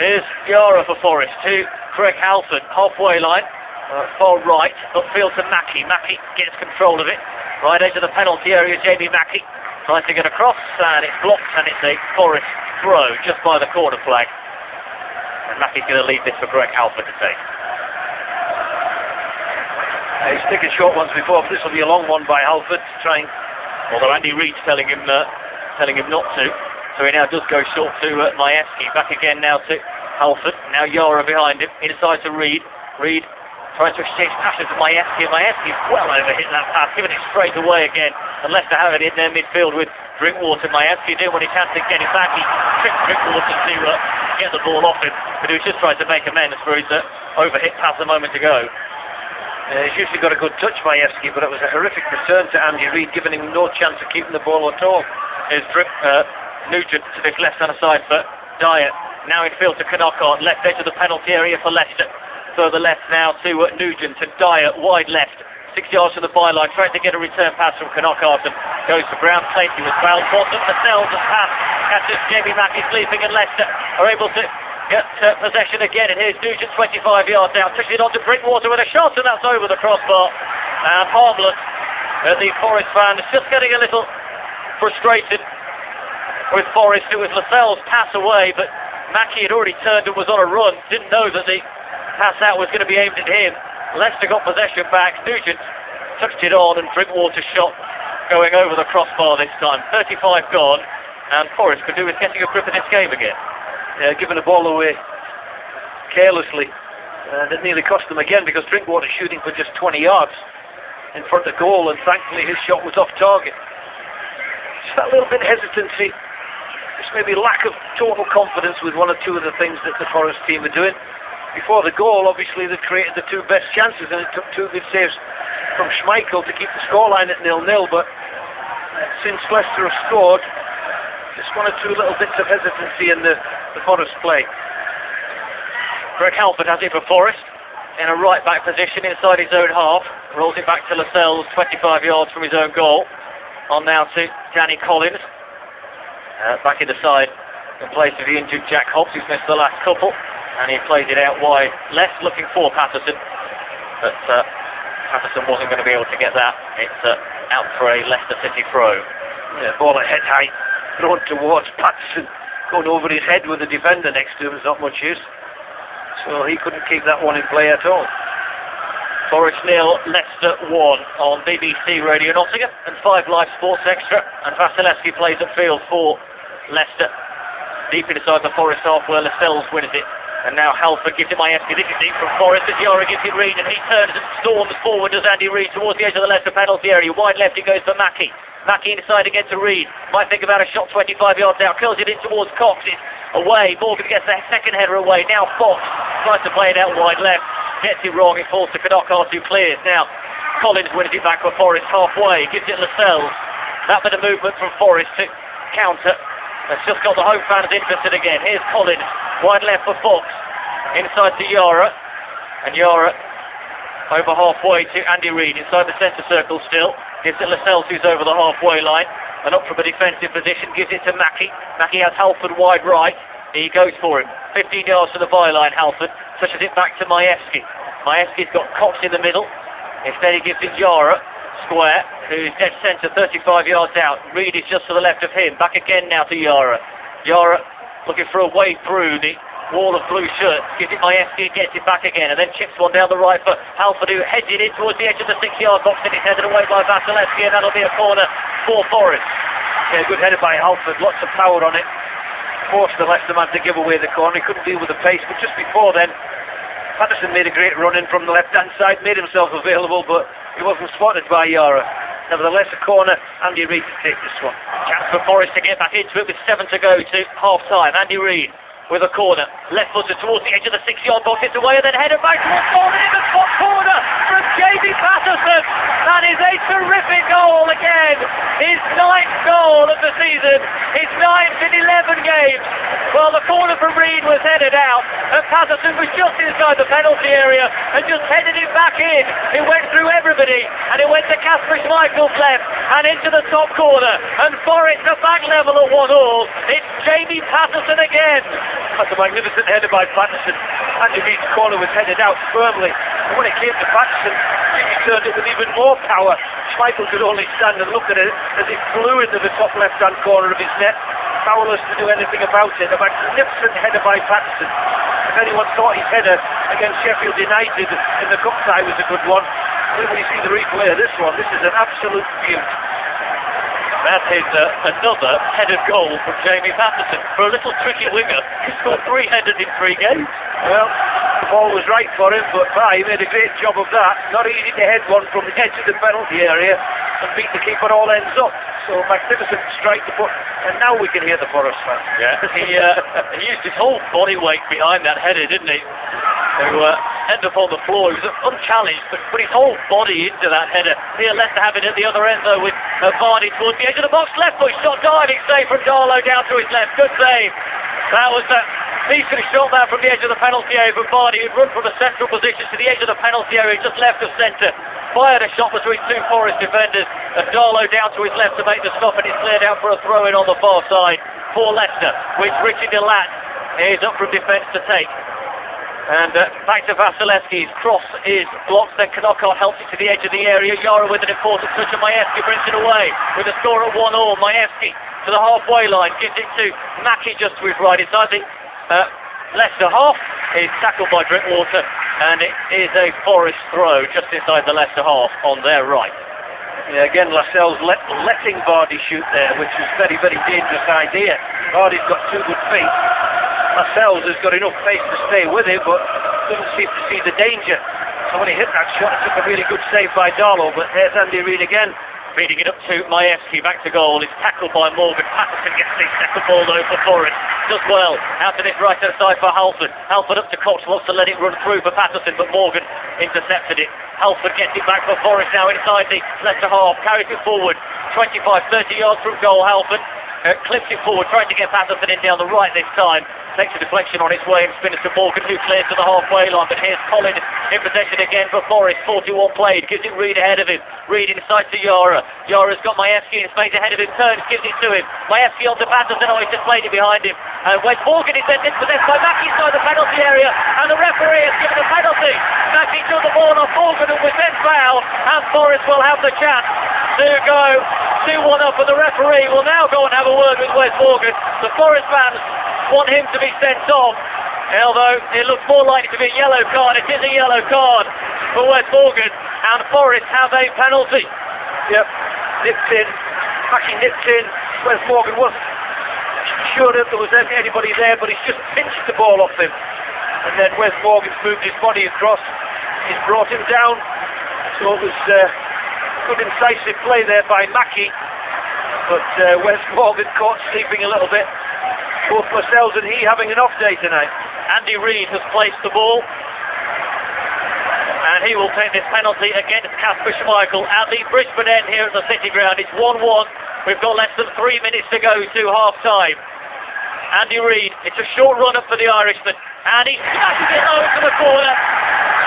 Here's Yara for Forest to Craig Halford, halfway line, far right, upfield to Mackie. Mackie gets control of it, right edge of the penalty area. Jamie Mackie tries to get across and it's blocked, and it's a Forest throw just by the corner flag, and Mackie's going to leave this for Greg Halford to take. He's taken short ones before, but this will be a long one by Halford to try and... Although Andy Reid's telling him not to. So he now does go short to Majewski. Back again now to Halford. Now Yara behind him. Inside to Reid. Reid trying to exchange passes to Majewski. Majewski well overhit that pass, giving it straight away again. And Leicester have it in their midfield with Drinkwater. Majewski doing what he can to get it back. He tricked Drinkwater to get the ball off him, but he was just trying to make amends for his overhit pass a moment ago. He's usually got a good touch, Majewski, but it was a horrific return to Andy Reid, giving him no chance of keeping the ball at all. Here's Nugent to this left-hand side for Dyer. Now in field to Knockhart, left edge of the penalty area for Leicester. Further left now to Nugent, to Dyer, wide left, 6 yards from the byline, trying to get a return pass from Knockhart, and goes for ground safety with foul. Bottom, Lascelles and pass, catches Jamie Mackey sleeping, and Leicester are able to get possession again. And here's Nugent 25 yards out, touches it on to Drinkwater with a shot, and that's over the crossbar. And harmless. The Forest fan is just getting a little frustrated with Forest. It was Lascelles' pass away, but Mackey had already turned and was on a run, didn't know that the pass out was going to be aimed at him. Leicester got possession back. Nugent touched it on, and Drinkwater shot going over the crossbar this time. 35 gone, and Forest could do with getting a grip of this game again. Giving the ball away carelessly. That nearly cost them again, because Drinkwater shooting for just 20 yards in front of goal, and thankfully his shot was off target. Just that little bit of hesitancy, just maybe lack of total confidence with one or two of the things that the Forest team are doing. Before the goal, obviously they created the two best chances, and it took two good saves from Schmeichel to keep the scoreline at 0-0, but since Leicester have scored, just one or two little bits of hesitancy in the Forest play. Greg Halford has it for Forest in a right back position inside his own half, rolls it back to Lascelles 25 yards from his own goal. On now to Danny Collins, back in the side in place of the injured Jack Hobbs, who's missed the last couple. And he plays it out wide left, looking for Patterson, but Patterson wasn't going to be able to get that. It's out for a Leicester City throw. Yeah, ball at head height, thrown towards Patterson, going over his head with the defender next to him is not much use. So he couldn't keep that one in play at all. Forest 0, Leicester 1 on BBC Radio Nottingham and 5 Live Sports Extra. And Vasilevsky plays at field for Leicester. Deep inside the Forest half where Lascelles wins it. And now Halford gives it Majewski. This is deep from Forest as Yara gives it Reid, and he turns and storms forward as Andy Reid towards the edge of the Leicester penalty area. Wide left he goes for Mackey. Mackey inside again to Reid. Might think about a shot 25 yards out. Curls it in towards Cox. It's away. Morgan gets the second header away. Now Fox tries to play it out wide left. Gets it wrong. It falls to Knockhart who clears. Now Collins wins it back for Forest halfway. Gives it Lascelles. That bit of movement from Forest to counter. That's just got the home fans interested again. Here's Collins. Wide left for Fox. Inside to Yara. And Yara over halfway to Andy Reid. Inside the centre circle still. Gives it Lascelles who's over the halfway line. And up from a defensive position. Gives it to Mackey. Mackey has Halford wide right. He goes for him. 15 yards to the byline, Halford. Touches it back to Majewski. Majewski's got Cox in the middle. Instead he gives it Yara. Square, who's dead centre 35 yards out. Reid is just to the left of him. Back again now to Yara. Yara looking for a way through the wall of blue shirts. Gives it Majewski, gets it back again, and then chips one down the right for Halford, who heads it in towards the edge of the 6-yard box, and it's headed away by Vasilevsky, and that'll be a corner for Forest. Yeah, good header by Halford, lots of power on it. Forced the Leicester man to give away the corner. He couldn't deal with the pace, but just before then, Patterson made a great run in from the left-hand side, made himself available, but he wasn't spotted by Yara. Nevertheless, a corner, Andy Reid to take this one. Chance for Forest to get back into it with 7 to go to half-time. Andy Reid with a corner, left footer towards the edge of the 6-yard box, it's away and then headed back towards goal, and in the top corner from Jamie Patterson. That is a terrific goal again. His 9th goal of the season, his 9th in 11 games. Well, the corner from Reid was headed out, and Patterson was just inside the penalty area and just headed it back in. It went through everybody, and it went to Kasper Schmeichel's left and into the top corner. And Forest are back level at 1-1. It's Jamie Patterson again. That's a magnificent header by Patterson. Andy Reid's corner was headed out firmly, and when it came to Patterson, he turned it with even more power. Schmeichel could only stand and look at it as it flew into the top left-hand corner of his net, powerless to do anything about it. A magnificent header by Patterson. If anyone thought his header against Sheffield United in the cup tie was a good one, when you see the replay of this one, this is an absolute beaut. That is another headed goal from Jamie Patterson. For a little tricky winger, he scored 3 headers in 3 games. Well, the ball was right for him, but he made a great job of that. Not easy to head one from the edge of the penalty area and beat the keeper all ends up. So magnificent strike to put, and now we can hear the Forest fans. Yeah, he used his whole body weight behind that header, didn't he? To end up on the floor. He was unchallenged, but put his whole body into that header. Here, Leicester have it at the other end though, with Vardy towards the edge of the box. Left foot shot, diving save from Darlow down to his left. Good save. That was that decent shot there from the edge of the penalty area from Vardy, who'd run from the central position to the edge of the penalty area, just left of centre. Fired a shot between 2 Forest defenders, and Darlow down to his left to make the stop, and it's cleared out for a throw-in on the far side for Leicester, which Richie Delat is up from defence to take. And back to Vasilevsky's cross is blocked, then Knockout helps it to the edge of the area. Yara with an important touch, and Majewski brings it away with a score at 1-1. Majewski to the halfway line, gives it to Mackie just to his right. Inside the Leicester half is tackled by Drinkwater, and it is a Forest throw just inside the Leicester half on their right. Yeah, again, Lascelles letting Vardy shoot there, which is a very, very dangerous idea. Vardy's got 2 good feet. Lascelles has got enough pace to stay with it, but doesn't seem to see the danger. So when he hit that shot, it took a really good save by Darlow, but there's Andy Reid again. Feeding it up to Majewski, back to goal. It's tackled by Morgan. Patterson gets the second ball though for Forest. Does well. Out to this right hand side for Halford. Halford up to Cox, wants to let it run through for Patterson, but Morgan intercepted it. Halford gets it back for Forest now inside the Leicester half. Carries it forward. 25-30 yards from goal. Halford clips it forward, trying to get Patterson in down the right this time. Takes a deflection on its way and spins to Morgan, who clears to the halfway line. But here's Colin in possession again for Forest. 41 played, gives it Reid ahead of him. Reid inside to Yara. Yara's got Majewski in space ahead of him. Turns, gives it to him. Majewski on to Patterson. Oh, he's just played it behind him. And Wes Morgan is then dispossessed by Mackie inside the penalty area. And the referee has given a penalty. Mackie took the ball off Morgan and was then fouled. And Forest will have the chance to go 2-1 up. And the referee will now go and have a word with Wes Morgan. The Forest fans want him to be sent off, although it looks more likely to be a yellow card. It is a yellow card for Wes Morgan, and Forest have a penalty. Yep, nipped in, Mackie nipped in. Wes Morgan wasn't sure that there was anybody there, but he's just pinched the ball off him, and then Wes Morgan's moved his body across. He's brought him down, so it was good incisive play there by Mackie, but Wes Morgan caught sleeping a little bit. Both Lascelles and he having an off day tonight. Andy Reid has placed the ball, and he will take this penalty against Kasper Schmeichel at the Brisbane end here at the City Ground. It's 1-1. We've got less than 3 minutes to go to half time. Andy Reid, it's a short run up for the Irishman, and he smashes it low to the corner.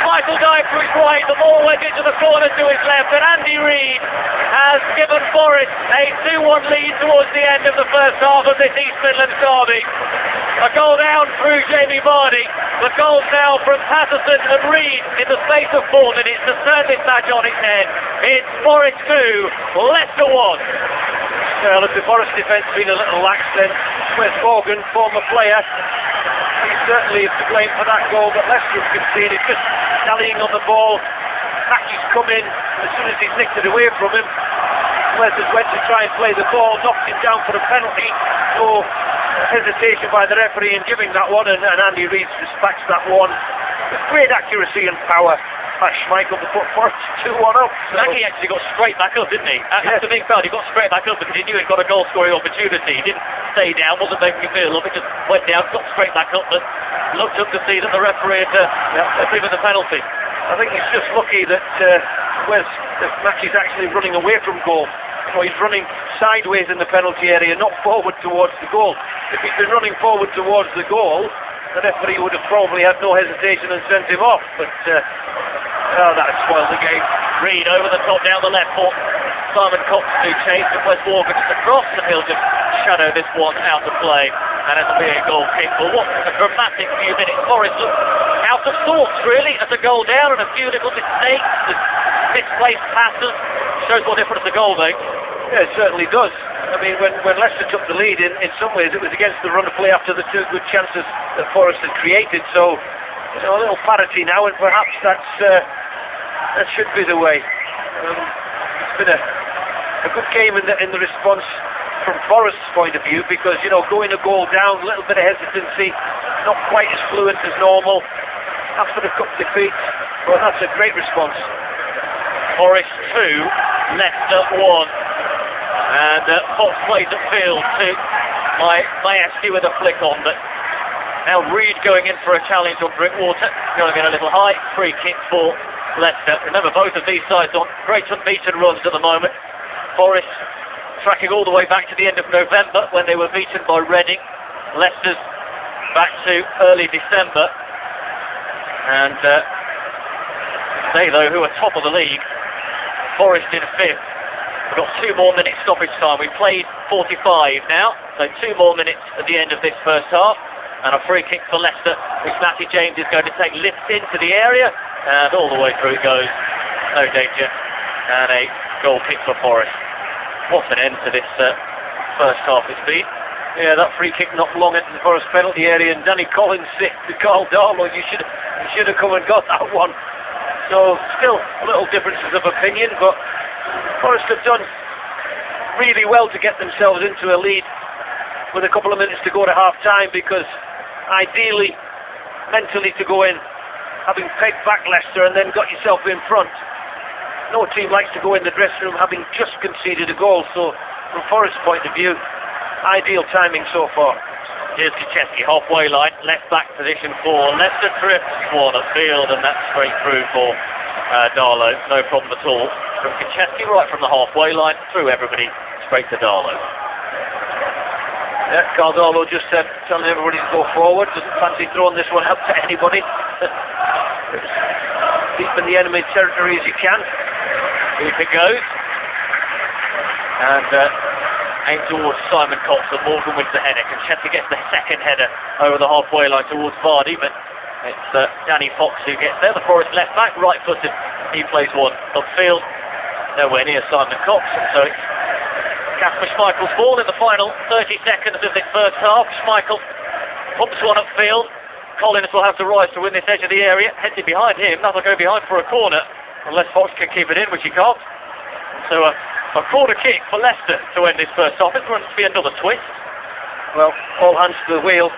Schmeichel dives to his right, the ball went into the corner to his left, and Andy Reid has given Forest a 2-1 lead towards the end of the first half of this East Midlands derby. A goal down through Jamie Vardy, the goals now from Patterson and Reid in the space of 4 minutes to turn this match on its head. It's Forest 2, Leicester 1. Well, if the Forest defence been a little lax, then Wes Morgan, former player, he certainly is to blame for that goal that Leicester have conceded. Just dallying on the ball. Mackie's come in, as soon as he's nicked it away from him, Wes has went to try and play the ball, knocked him down for a penalty. So hesitation by the referee in giving that one, and Andy Reid dispatched that one with great accuracy and power. Schmeichel to put Forest 2-1 up. So. Mackie actually got straight back up, didn't he? After being fouled, he got straight back up because he knew he'd got a goal scoring opportunity. He didn't stay down, wasn't making a feel of it, just went down, got straight back up, but looked up to see that the referee had given the penalty. I think he's just lucky that Mackie's actually running away from goal. So he's running sideways in the penalty area, not forward towards the goal. If he'd been running forward towards the goal, the referee would have probably had no hesitation and sent him off, but that spoiled the game. Reid over the top down the left foot. Simon Cox to chase and Wes Morgan just across, and he'll just shadow this one out of play, and it'll be a goal kick. Well, what a dramatic few minutes. Forest looked out of sorts really as a goal down, and a few little mistakes and misplaced passes. Shows what difference a goal makes. Yeah, it certainly does. I mean, when Leicester took the lead, in some ways it was against the run of play after the 2 good chances that Forest had created. So, a little parity now, and perhaps that's That should be the way. It's been a good game in the response from Forest's point of view, because, you know, going a goal down, a little bit of hesitancy, not quite as fluent as normal after the cup defeat. Well, that's a great response. Forest 2, Leicester 1. And Fox plays at field to Mayeski with a flick on, but now Reed going in for a challenge on Drinkwater, going in a little high, free kick for Leicester. Remember, both of these sides on great unbeaten runs at the moment. Forest tracking all the way back to the end of November when they were beaten by Reading. Leicester's back to early December. And they, though, who are top of the league, Forest in 5th. We've got 2 more minutes stoppage time. We've played 45 now, so 2 more minutes at the end of this first half. And a free kick for Leicester, which Matty James is going to take lifts into the area, and all the way through it goes. No danger. And a goal kick for Forest. What an end to this first half it's been. Yeah, that free kick not long into the Forest penalty area, and Danny Collins said to Carl Darlow, you should have come and got that one. So still little differences of opinion, but Forest have done really well to get themselves into a lead with a couple of minutes to go to half time, because ideally, mentally, to go in having pegged back Leicester and then got yourself in front. No team likes to go in the dressing room having just conceded a goal, so from Forest's point of view, ideal timing so far. Here's Kaczewski, halfway line, left back position for Leicester, trips one at field, and that's straight through for Darlow. No problem at all. From Kaczewski, right from the halfway line, through everybody, straight to Darlow. Yeah, Carl Darlow just telling everybody to go forward, doesn't fancy throwing this one up to anybody. Deep in the enemy territory as you can. Deep it goes. And aimed towards Simon Cox, and Morgan wins the header. Kaczewski gets the second header over the halfway line towards Vardy, but it's Danny Fox who gets there. The Forest left back, right-footed. He plays one upfield, nowhere near Simon Cox, so it's Kasper Schmeichel's ball in the final 30 seconds of this first half. Schmeichel pumps one upfield. Collins will have to rise to win this edge of the area. Heads it behind him. That'll go behind for a corner, unless Fox can keep it in, which he can't. So a corner kick for Leicester to end this first half. It's going to be another twist. Well, all hands to the wheel.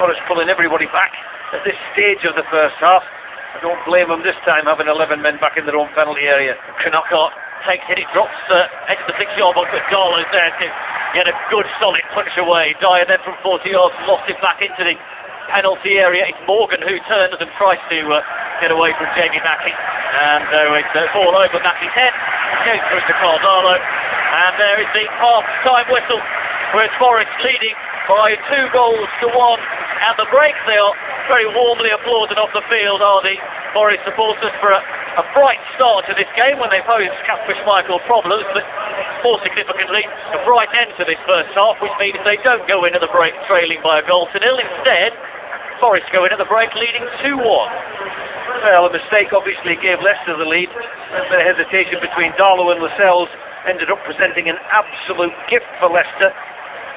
Forest pulling everybody back at this stage of the first half. I don't blame them this time, having 11 men back in their own penalty area. Knockout takes it, it drops edge of the 6-yard box, but Darlow's there to get a good solid punch away. Dyer then from 40 yards lost it back into the penalty area. It's Morgan who turns and tries to get away from Jamie Mackie, and it's a ball over Mackie's head, goes through to Carl Darlow, and there is the half-time whistle, where Forest leading by 2 goals to 1 at the break. They are very warmly applauded off the field, are the Forest supporters, for a bright start to this game when they posed Kasper Schmeichel problems, but more significantly a bright end to this first half, which means they don't go into the break trailing by a goal to nil. Instead, Forest go into the break leading 2-1. Well, a mistake obviously gave Leicester the lead, and the hesitation between Darlow and Lascelles ended up presenting an absolute gift for Leicester.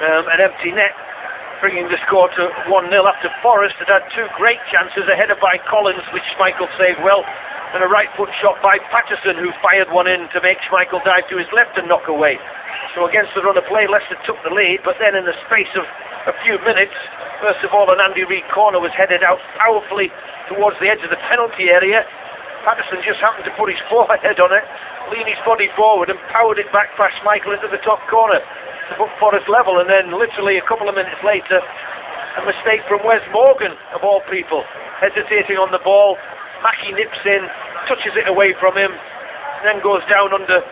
An empty net, bringing the score to 1-0 after Forest had had 2 great chances, a header by Collins, which Schmeichel saved well, and a right foot shot by Patterson, who fired one in to make Schmeichel dive to his left and knock away. So against the run of play, Leicester took the lead, but then in the space of a few minutes, first of all an Andy Reid corner was headed out powerfully towards the edge of the penalty area. Patterson just happened to put his forehead on it, lean his body forward and powered it back past Schmeichel into the top corner to put Forest level, and then literally a couple of minutes later a mistake from Wes Morgan, of all people, hesitating on the ball. Mackie nips in, touches it away from him, then goes down under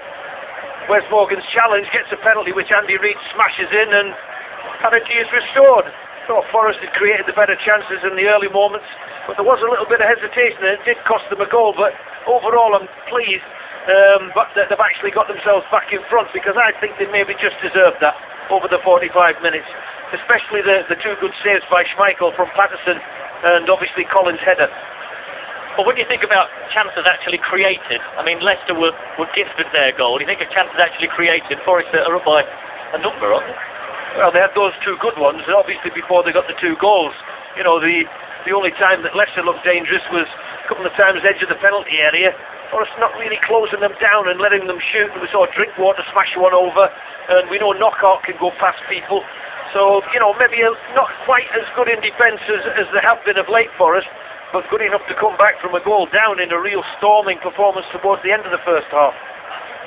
Wes Morgan's challenge, gets a penalty which Andy Reid smashes in, and parity is restored. So Forest had created the better chances in the early moments, but there was a little bit of hesitation and it did cost them a goal, but overall I'm pleased but they've actually got themselves back in front, because I think they maybe just deserved that over the 45 minutes, especially the 2 good saves by Schmeichel from Patterson and obviously Collins' header. Well, when you think about chances actually created, I mean, Leicester were gifted their goal. You think of chances actually created, Forest are up by a number, aren't they? Well, they had those 2 good ones, obviously before they got the 2 goals. You know, the only time that Leicester looked dangerous was a couple of times edge of the penalty area. Forest not really closing them down and letting them shoot. We saw Drinkwater smash one over, and we know Knockout can go past people. So, maybe not quite as good in defence as they have been of late for us, but good enough to come back from a goal down in a real storming performance towards the end of the first half.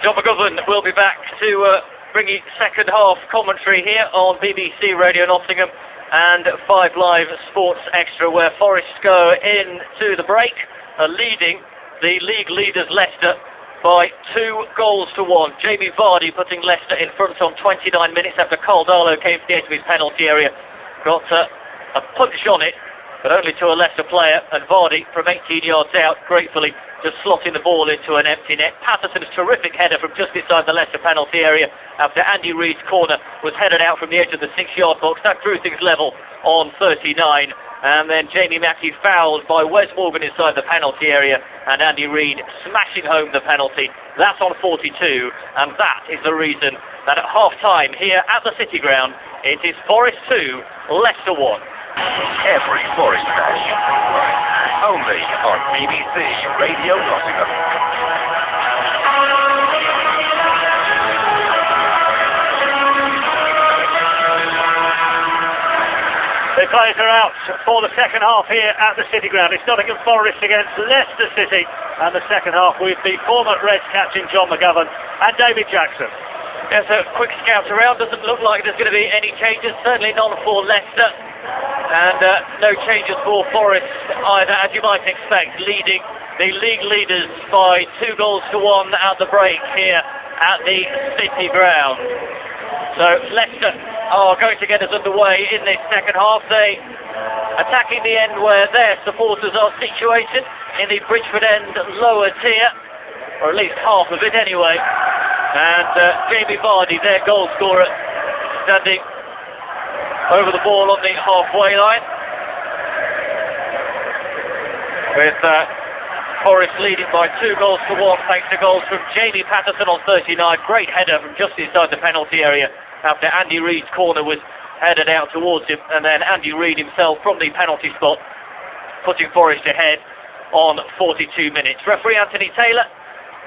John McGovern will be back to bring you second half commentary here on BBC Radio Nottingham and 5 Live Sports Extra, where Forest go into the break, leading the league leaders Leicester by 2-1. Jamie Vardy putting Leicester in front on 29 minutes after Caldalo came to the edge of his penalty area. Got a punch on it, but only to a Leicester player, and Vardy from 18 yards out gratefully just slotting the ball into an empty net. Patterson's terrific header from just inside the Leicester penalty area after Andy Reid's corner was headed out from the edge of the 6-yard box. That drew things level on 39. And then Jamie Mackie fouled by Wes Morgan inside the penalty area, and Andy Reid smashing home the penalty. That's on 42, and that is the reason that at half-time here at the City Ground, it is Forest 2, Leicester 1. Every Forest match, only on BBC Radio Nottingham. The players are out for the second half here at the City Ground. It's Nottingham Forest against Leicester City, and the second half with the former Reds captain John McGovern and David Jackson. There's a quick scout around. Doesn't look like there's going to be any changes. Certainly none for Leicester, and no changes for Forest either, as you might expect, leading the league leaders by 2-1 at the break here at the City Ground. So Leicester are going to get us underway in this second half. They attacking the end where their supporters are situated in the Bridgeford end lower tier, or at least half of it anyway. And Jamie Vardy, their goal scorer, standing over the ball on the halfway line, with Forest leading by 2-1 thanks to goals from Jamie Patterson on 39. Great header from just inside the penalty area after Andy Reid's corner was headed out towards him, and then Andy Reid himself from the penalty spot putting Forest ahead on 42 minutes. Referee Anthony Taylor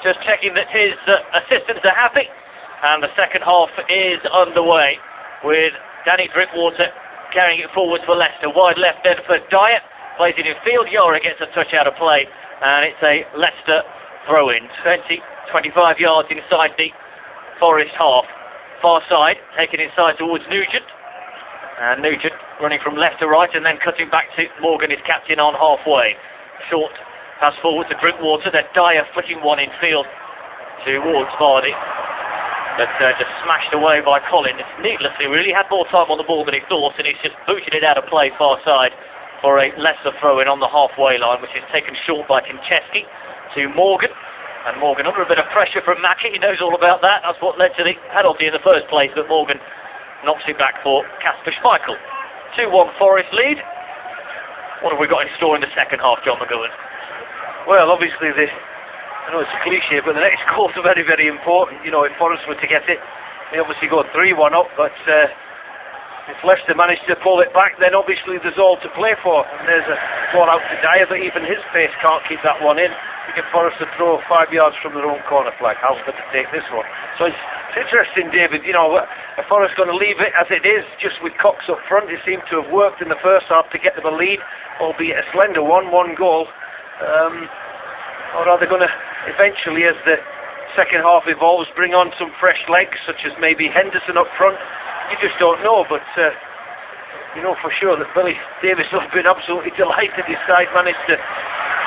just checking that his assistants are happy, and the second half is underway with Danny Drinkwater carrying it forwards for Leicester. Wide left then for Dyer, plays it in field. Yora gets a touch out of play, and it's a Leicester throw-in. 25 yards inside the Forest half. Far side, taken inside towards Nugent. And Nugent running from left to right and then cutting back to Morgan, his captain, on halfway. Short pass forward to Drinkwater, then Dyer flicking one in field towards Vardy. But just smashed away by Collins. Needlessly, really had more time on the ball than he thought, and he's just booted it out of play far side for a Leicester throw-in on the halfway line, which is taken short by Kincheski to Morgan. And Morgan under a bit of pressure from Mackie. He knows all about that. That's what led to the penalty in the first place, but Morgan knocks it back for Kasper Schmeichel. 2-1 Forest lead. What have we got in store in the second half, John McGovern? Well, obviously, I know it's a cliche, but the next goals are very, very important. If Forest were to get it, they obviously go 3-1 up, but if Leicester manage to pull it back, then obviously there's all to play for. And there's a ball out to Dyer, but even his pace can't keep that one in. We get Forest to throw 5 yards from their own corner flag. How's going to take this one? So it's interesting, David. Are Forest going to leave it as it is, just with Cox up front? It seemed to have worked in the first half to get them a lead, albeit a slender one goal. Or are they going to eventually, as the second half evolves, bring on some fresh legs, such as maybe Henderson up front? You just don't know, but you know for sure that Billy Davis will have been absolutely delighted his side managed to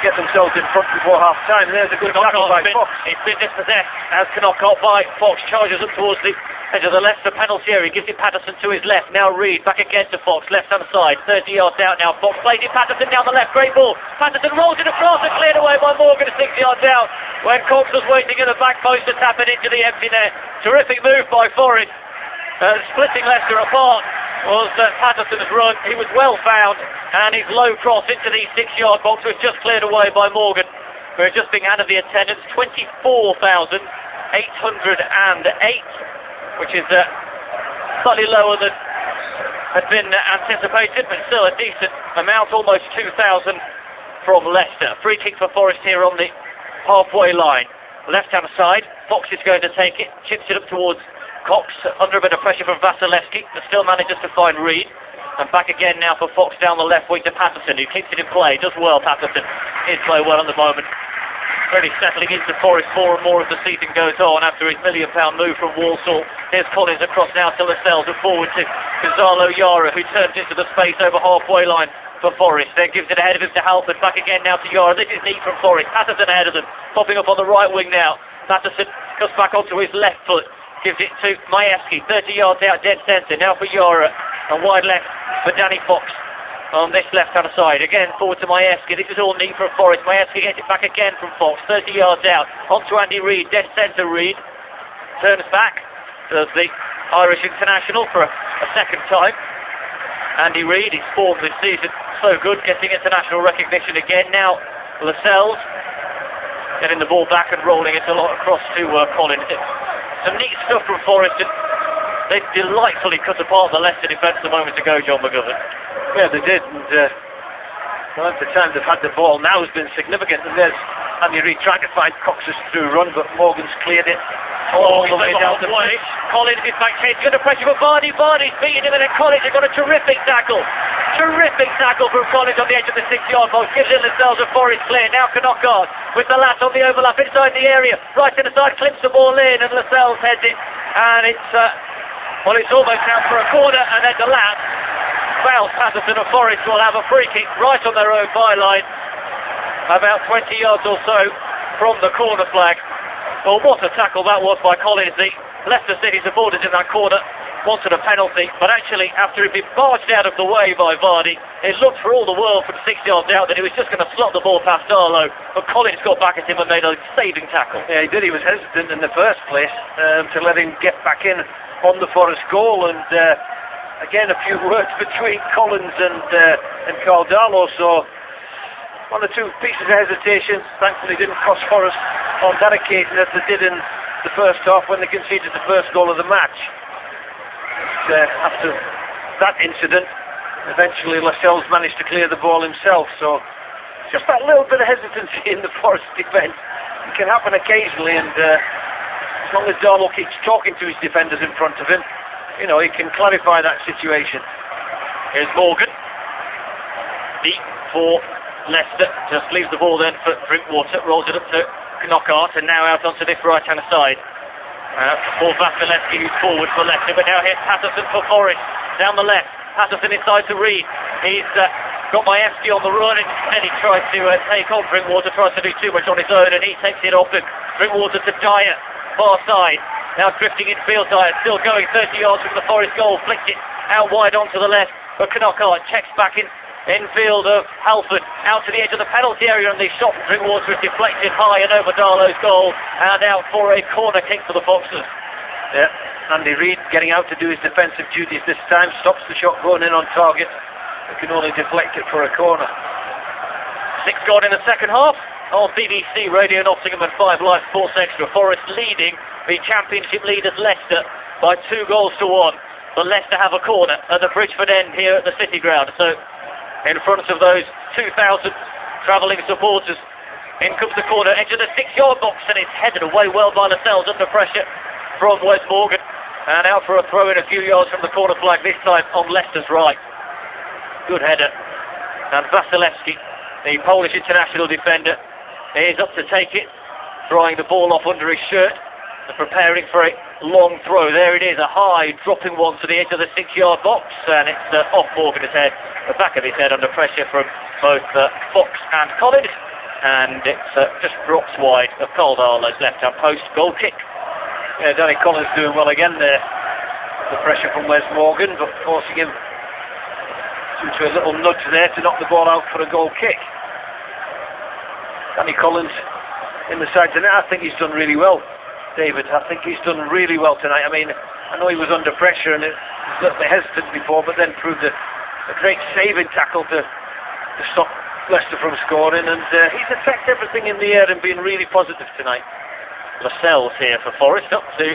get themselves in front before half-time. There's a good tackle by Fox. It's been dispossessed as Knockout by Fox charges up towards the edge of the Leicester penalty area. Gives it Patterson to his left. Now Reid back again to Fox, left-hand side. 30 yards out now. Fox plays it. Patterson down the left. Great ball. Patterson rolls it across and cleared away by Morgan 6 yards out when Cox was waiting in the back post to tap it into the empty net. Terrific move by Forest. Splitting Leicester apart was Patterson's run. He was well found, and his low cross into the 6-yard box was just cleared away by Morgan, who had just been out of the attendance. 24,808, which is slightly lower than had been anticipated, but still a decent amount, almost 2,000 from Leicester. Free kick for Forest here on the halfway line. Left-hand side, Fox is going to take it, chips it up towards Cox, under a bit of pressure from Vasilevsky, but still manages to find Reed. And back again now for Fox down the left wing to Patterson, who keeps it in play, does well, Patterson. He's playing well at the moment. Really settling into Forest more and more as the season goes on after his £1 million move from Walsall. Here's Collins across now to Lascelles and forward to Gonzalo Yara, who turns into the space over halfway line for Forest. Then gives it ahead of him to Halford. Back again now to Yara. This is neat from Forest. Patterson ahead of them. Popping up on the right wing now. Patterson cuts back onto his left foot. Gives it to Majewski. 30 yards out, dead centre. Now for Yara. And wide left for Danny Fox. On this left-hand side, again forward to Majewski. This is all neat from Forest. Majewski gets it back again from Fox, 30 yards out, on to Andy Reid, dead centre Reid, turns back, does the Irish international for a second time. Andy Reid, his form this season, so good, getting international recognition again. Now Lascelles getting the ball back and rolling it a lot across to Collins. Some neat stuff from Forest. They delightfully cut apart the Leicester defence a moment ago, John McGovern. Yeah, they did, and the time they've had the ball now has been significant, and there's Andy Reid trying to find Cox's through run, but Morgan's cleared it all the way down the pitch. Collins is back chasing under pressure for Vardy. Vardy's beating him, and then Collins has got a terrific tackle. Terrific tackle from Collins on the edge of the 6-yard box. Gives it themselves a Forest clear. Now Knockard with the lass on the overlap inside the area. Right to the side, clips the ball in, and Lascelles heads it. And it's almost out for a corner, and then the lap. Bounce, Patterson and Forest will have a free kick right on their own byline, about 20 yards or so from the corner flag. Well, what a tackle that was by Collins. The Leicester City supporters in that corner wanted a penalty, but actually after he'd been barged out of the way by Vardy, it looked for all the world from 6 yards out that he was just going to slot the ball past Darlow, but Collins got back at him and made a saving tackle. Yeah, he did. He was hesitant in the first place to let him get back in on the Forest goal, and again, a few words between Collins and Carl Darlow, so one or two pieces of hesitation. Thankfully didn't cost Forest on that occasion as they did in the first half when they conceded the first goal of the match. After that incident, eventually Lascelles managed to clear the ball himself, so just that little bit of hesitancy in the Forest defence. It can happen occasionally, and as long as Darlow keeps talking to his defenders in front of him, you know, he can clarify that situation. Here's Morgan. Deep for Leicester. Just leaves the ball then for Drinkwater. Rolls it up to Knockart, and now out onto this right-hand side. For Vasilevsky, who's forward for Leicester. But now here's Patterson for Forest. Down the left. Patterson inside to Reid. He's got Majewski on the run, and instead he tries to take on Drinkwater. Tries to do too much on his own, and he takes it off him. Drinkwater to Dyer. Far side. Now drifting in field, Dyer still going 30 yards from the Forest goal, flicked it out wide onto the left, but Knockart checks back in field of Halford, out to the edge of the penalty area, and the shot from Drinkwater is deflected high and over Darlow's goal, and out for a corner kick for the Foxes. Yeah, Andy Reid getting out to do his defensive duties this time, stops the shot going in on target, but can only deflect it for a corner. 6 gone in the second half. On BBC Radio Nottingham and 5 Live Sports Extra. Forest leading the Championship leaders Leicester by 2 goals to 1. But Leicester have a corner at the Bridgeford end here at the City Ground. So in front of those 2,000 travelling supporters, in comes the corner, edge of the 6-yard box, and it's headed away well by Lascelles under pressure from Wes Morgan. And out for a throw in a few yards from the corner flag, this time on Leicester's right. Good header. And Vasilevsky, the Polish international defender, is up to take it, throwing the ball off under his shirt and preparing for a long throw. There it is, a high dropping one to the edge of the 6-yard box, and it's off Morgan's head, the back of his head under pressure from both Fox and Collins, and it's just drops wide of Carl Darlow's left-hand post. Goal kick. Yeah, Danny Collins doing well again there. The pressure from Wes Morgan, but forcing him due to a little nudge there to knock the ball out for a goal kick. Danny Collins in the side tonight. I think he's done really well, David. I think he's done really well tonight. I mean, I know he was under pressure and was a little bit hesitant before, but then proved a great saving tackle to stop Leicester from scoring, and he's affected everything in the air and been really positive tonight. Lascelles here for Forest, up to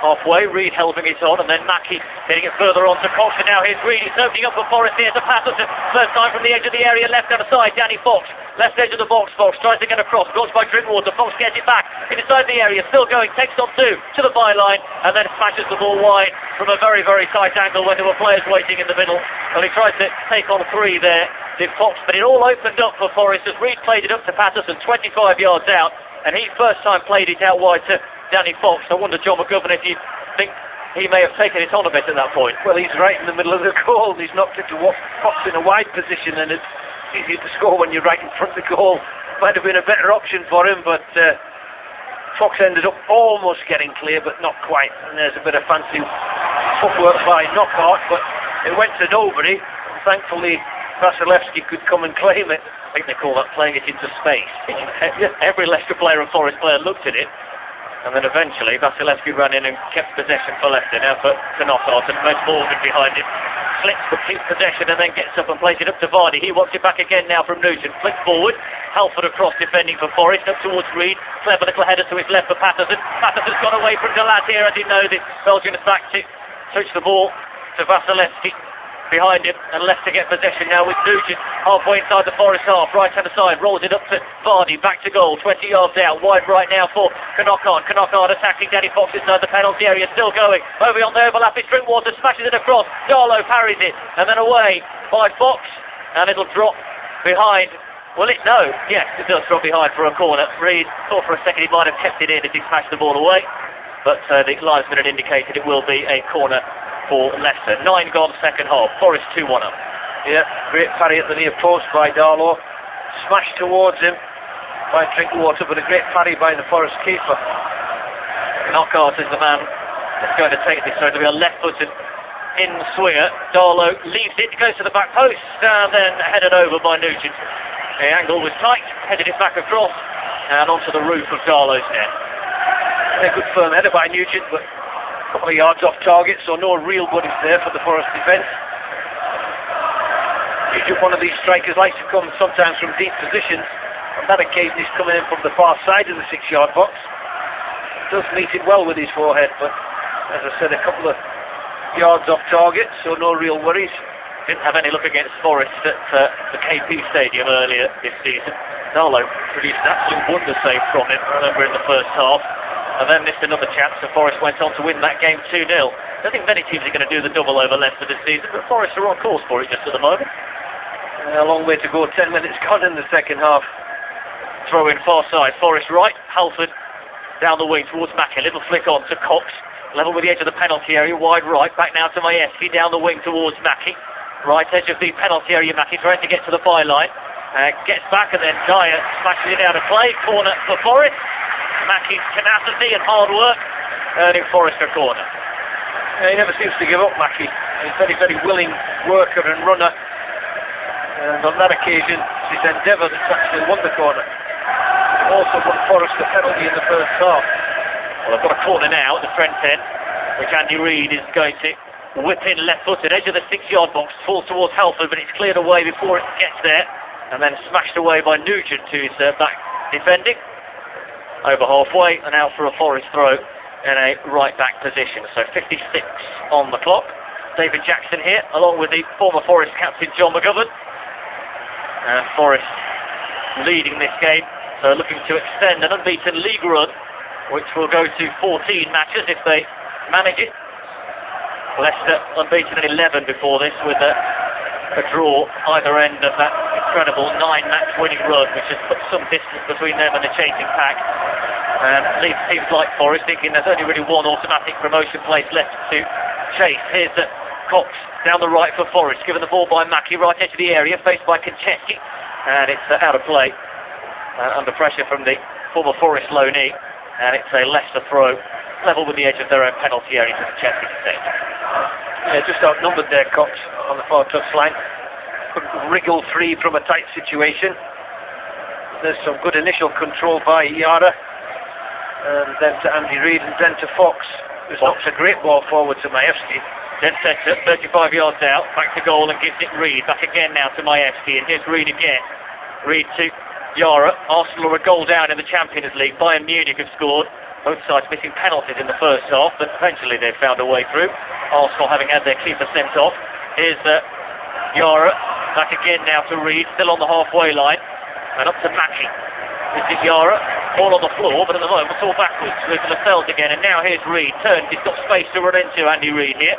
halfway, Reed helping it on, and then Mackie getting it further on to Cox, and now here's Reed, he's opening up for Forrest here to Patterson, first time from the edge of the area, left hand side, Danny Fox, left edge of the box, Fox tries to get across, blocked by Drinkwater, Fox gets it back, inside the area, still going, takes on two, to the byline, and then smashes the ball wide from a very, very tight angle when there were players waiting in the middle. Well, he tried to take on three there, did Fox, but it all opened up for Forrest as Reed played it up to Patterson, 25 yards out, and he first time played it out wide to Danny Fox. I wonder, John McGovern, if you think he may have taken it on a bit at that point. Well, he's right in the middle of the goal. He's knocked it to Fox in a wide position, and it's easy to score when you're right in front of the goal. Might have been a better option for him, but Fox ended up almost getting clear, but not quite. And there's a bit of fancy footwork by Knockout, but it went to nobody. And thankfully, Vasilevsky could come and claim it. I think they call that playing it into space. Every Leicester player and Forest player looked at it, and then eventually Vasilevsky ran in and kept possession for Leicester. Now for Knockout, and Wes Morgan behind him. Flicks complete possession and then gets up and plays it up to Vardy. He wants it back again now from Nugent. Flicks forward. Halford across defending for Forest. Up towards Reed. Clever little header to his left for Patterson. Patterson's got away from Delat here as he knows it. Belgian is back to touch the ball to Vasilevsky. Behind him, and Leicester get possession now with Nugent halfway inside the Forest half, right hand side, rolls it up to Vardy, back to goal, 20 yards out, wide right now for Knockout attacking Danny Fox inside the penalty area, still going, over on the overlap, it's Drinkwater, smashes it across, Darlow parries it, and then away by Fox, and it'll drop behind. Will it? No, yes, it does drop behind for a corner. Reed thought for a second he might have kept it in as he smashed the ball away, but the linesman had indicated it will be a corner for Leicester. 9 gone second half. Forest 2-1 up. Yeah, great parry at the near post by Darlow. Smashed towards him by Drinkwater, but a great parry by the Forest keeper. Knockout is the man that's going to take this. So it'll be a left-footed in swinger. Darlow leaves it, goes to the back post, and then headed over by Nugent. The angle was tight, headed it back across, and onto the roof of Darlow's net. A good firm header by Nugent, but couple of yards off target, so no real buddies there for the Forest defence. Usually one of these strikers likes to come sometimes from deep positions. On that occasion he's coming in from the far side of the 6-yard box. Does meet it well with his forehead, but as I said, a couple of yards off target, so no real worries. Didn't have any look against Forest at the KP Stadium earlier this season. Darlow produced an absolute wonder save from him, I remember, in the first half. And then missed another chance, and Forest went on to win that game 2-0. I don't think many teams are going to do the double over Leicester this season, but Forest are on course for it just at the moment. A long way to go, 10 minutes gone in the second half. Throw in far side, Forest right, Halford down the wing towards Mackie, little flick on to Cox, level with the edge of the penalty area, wide right, back now to Majewski, down the wing towards Mackie. Right edge of the penalty area, Mackie trying to get to the byline. Gets back and then Dyer smashes it out of play, corner for Forest. Mackie's tenacity and hard work earning Forest a corner. He never seems to give up, Mackie. He's a very, very willing worker and runner. And on that occasion, his endeavour that's actually won the corner. Also won Forest a penalty in the first half. Well, I've got a corner now at the Trent end, which Andy Reid is going to whip in left-footed, edge of the 6-yard box, falls towards Halford, but it's cleared away before it gets there, and then smashed away by Nugent, who's back defending. Over halfway and out for a Forest throw in a right back position. So 56 on the clock. David Jackson here, along with the former Forest captain John McGovern. And Forest leading this game, so looking to extend an unbeaten league run, which will go to 14 matches if they manage it. Leicester unbeaten in 11 before this, with a draw either end of that incredible 9-match winning run, which has put some distance between them and the chasing pack, and leaves teams like Forest thinking there's only really one automatic promotion place left to chase. Here's Cox down the right for Forest, given the ball by Mackie, right edge of the area, faced by Konchesky, and it's out of play under pressure from the former Forest loanee, and it's a Leicester throw level with the edge of their own penalty area to Konchesky to take. Yeah, just outnumbered there, Cox on the far touchline. Couldn't wriggle free from a tight situation. There's some good initial control by Yara, and then to Andy Reid, and then to Fox, who knocks a great ball forward to Majewski. Then sets it 35 yards out, back to goal and gives it Reid. Back again now to Majewski, and here's Reid again. Reid to Yara. Arsenal are a goal down in the Champions League. Bayern Munich have scored. Both sides missing penalties in the first half, but eventually they found a way through. Arsenal having had their keeper sent off. Here's Yara, back again now to Reid, still on the halfway line, and up to Mackie. This is Yara, all on the floor, but at the moment it's all backwards with Lascelles again, and now here's Reid, turns, he's got space to run into, Andy Reid here.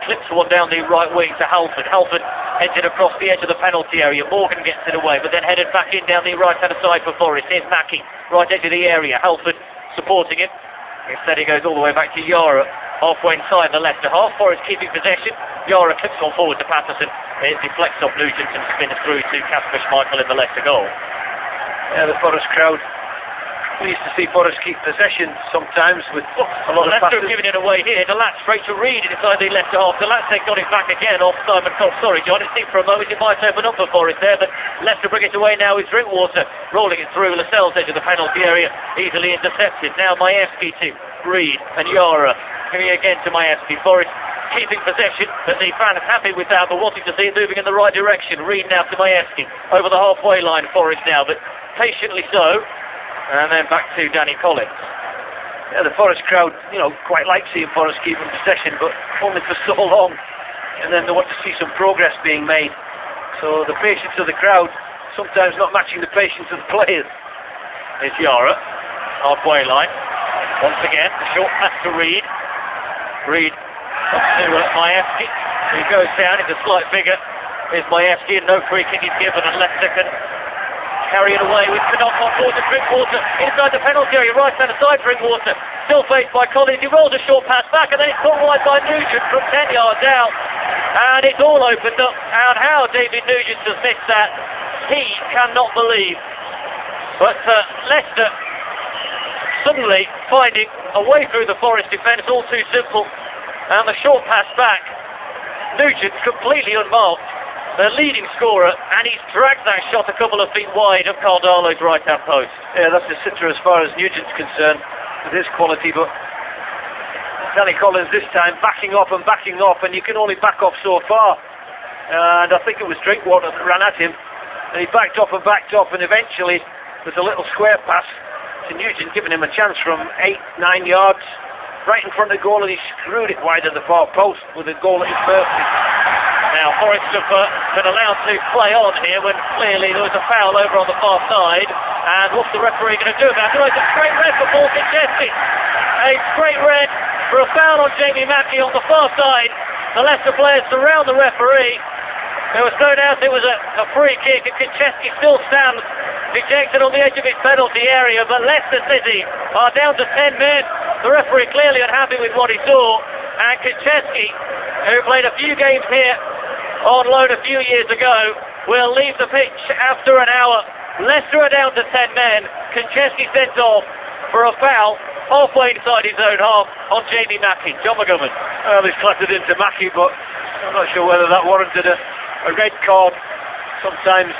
Clips one down the right wing to Halford. Halford heads it across the edge of the penalty area. Morgan gets it away, but then headed back in down the right-hand side for Forest. Here's Mackie, right edge of the area. Halford supporting him. Instead he goes all the way back to Yara, halfway inside the Leicester half. Forest keeping possession. Yara clips one forward to Patterson. It deflects off Nugent and spins through to Kasper Schmeichel in the Leicester goal. Yeah, the Forest crowd pleased to see Forest keep possession sometimes with a lot of Leicester passes. have given it away here. Delat straight to Reid inside the Leicester half. Delat then got it back again off Simon Cox. Sorry, John, it seemed for a moment it might open up for Forest there, but Leicester bring it away now with Drinkwater rolling it through Lascelles' edge of the penalty area, easily intercepted. Now Majewski to Reid and Yara. Giving again to Majewski. Forest keeping possession, but the fans happy with that, but wanting to see it moving in the right direction. Reid now to Majewski over the halfway line. Forest now, but patiently so. And then back to Danny Collins. Yeah, the Forest crowd, quite like seeing Forest keeping possession, but only for so long. And then they want to see some progress being made. So the patience of the crowd sometimes not matching the patience of the players. It's Yara, halfway line. Once again, the short pass to Reid. Reid up to Majewski. He goes down, it's a slight figure. Here's Majewski, and no free kick is given, and Leicester can carry it away with Canot on board to Drinkwater inside the penalty area, right hand side. Drinkwater still faced by Collins. He rolls a short pass back, and then it's caught wide by Nugent from 10 yards out, and it's all opened up. And how David Nugent has missed that, he cannot believe. But Leicester suddenly finding a way through the Forest defence, all too simple, and the short pass back. Nugent completely unmarked, the leading scorer, and he's dragged that shot a couple of feet wide of Cardalo's right-hand post. Yeah, that's a sitter as far as Nugent's concerned with his quality, but Danny Collins this time backing off, and you can only back off so far. And I think it was Drinkwater that ran at him, and he backed off, and eventually there's a little square pass to Nugent, giving him a chance from 8-9 yards, right in front of the goal, and he screwed it wide of the far post with a goal at his birthday. Now Forest have been allowed to play on here when clearly there was a foul over on the far side, and what's the referee going to do about it? It's a straight red for Paul Kinchesky. A straight red for a foul on Jamie Mackie on the far side. The Leicester players surround the referee. There was no doubt it was a free kick, and Kinchesky still stands dejected on the edge of his penalty area, but Leicester City are down to 10 men. The referee clearly unhappy with what he saw, and Kinchesky, who played a few games here on loan a few years ago, will leave the pitch after an hour. Leicester are down to 10 men. Kinchesky sent off for a foul halfway inside his own half on Jamie Mackie. John McGovern. Well, he's clattered into Mackie, but I'm not sure whether that warranted a red card. Sometimes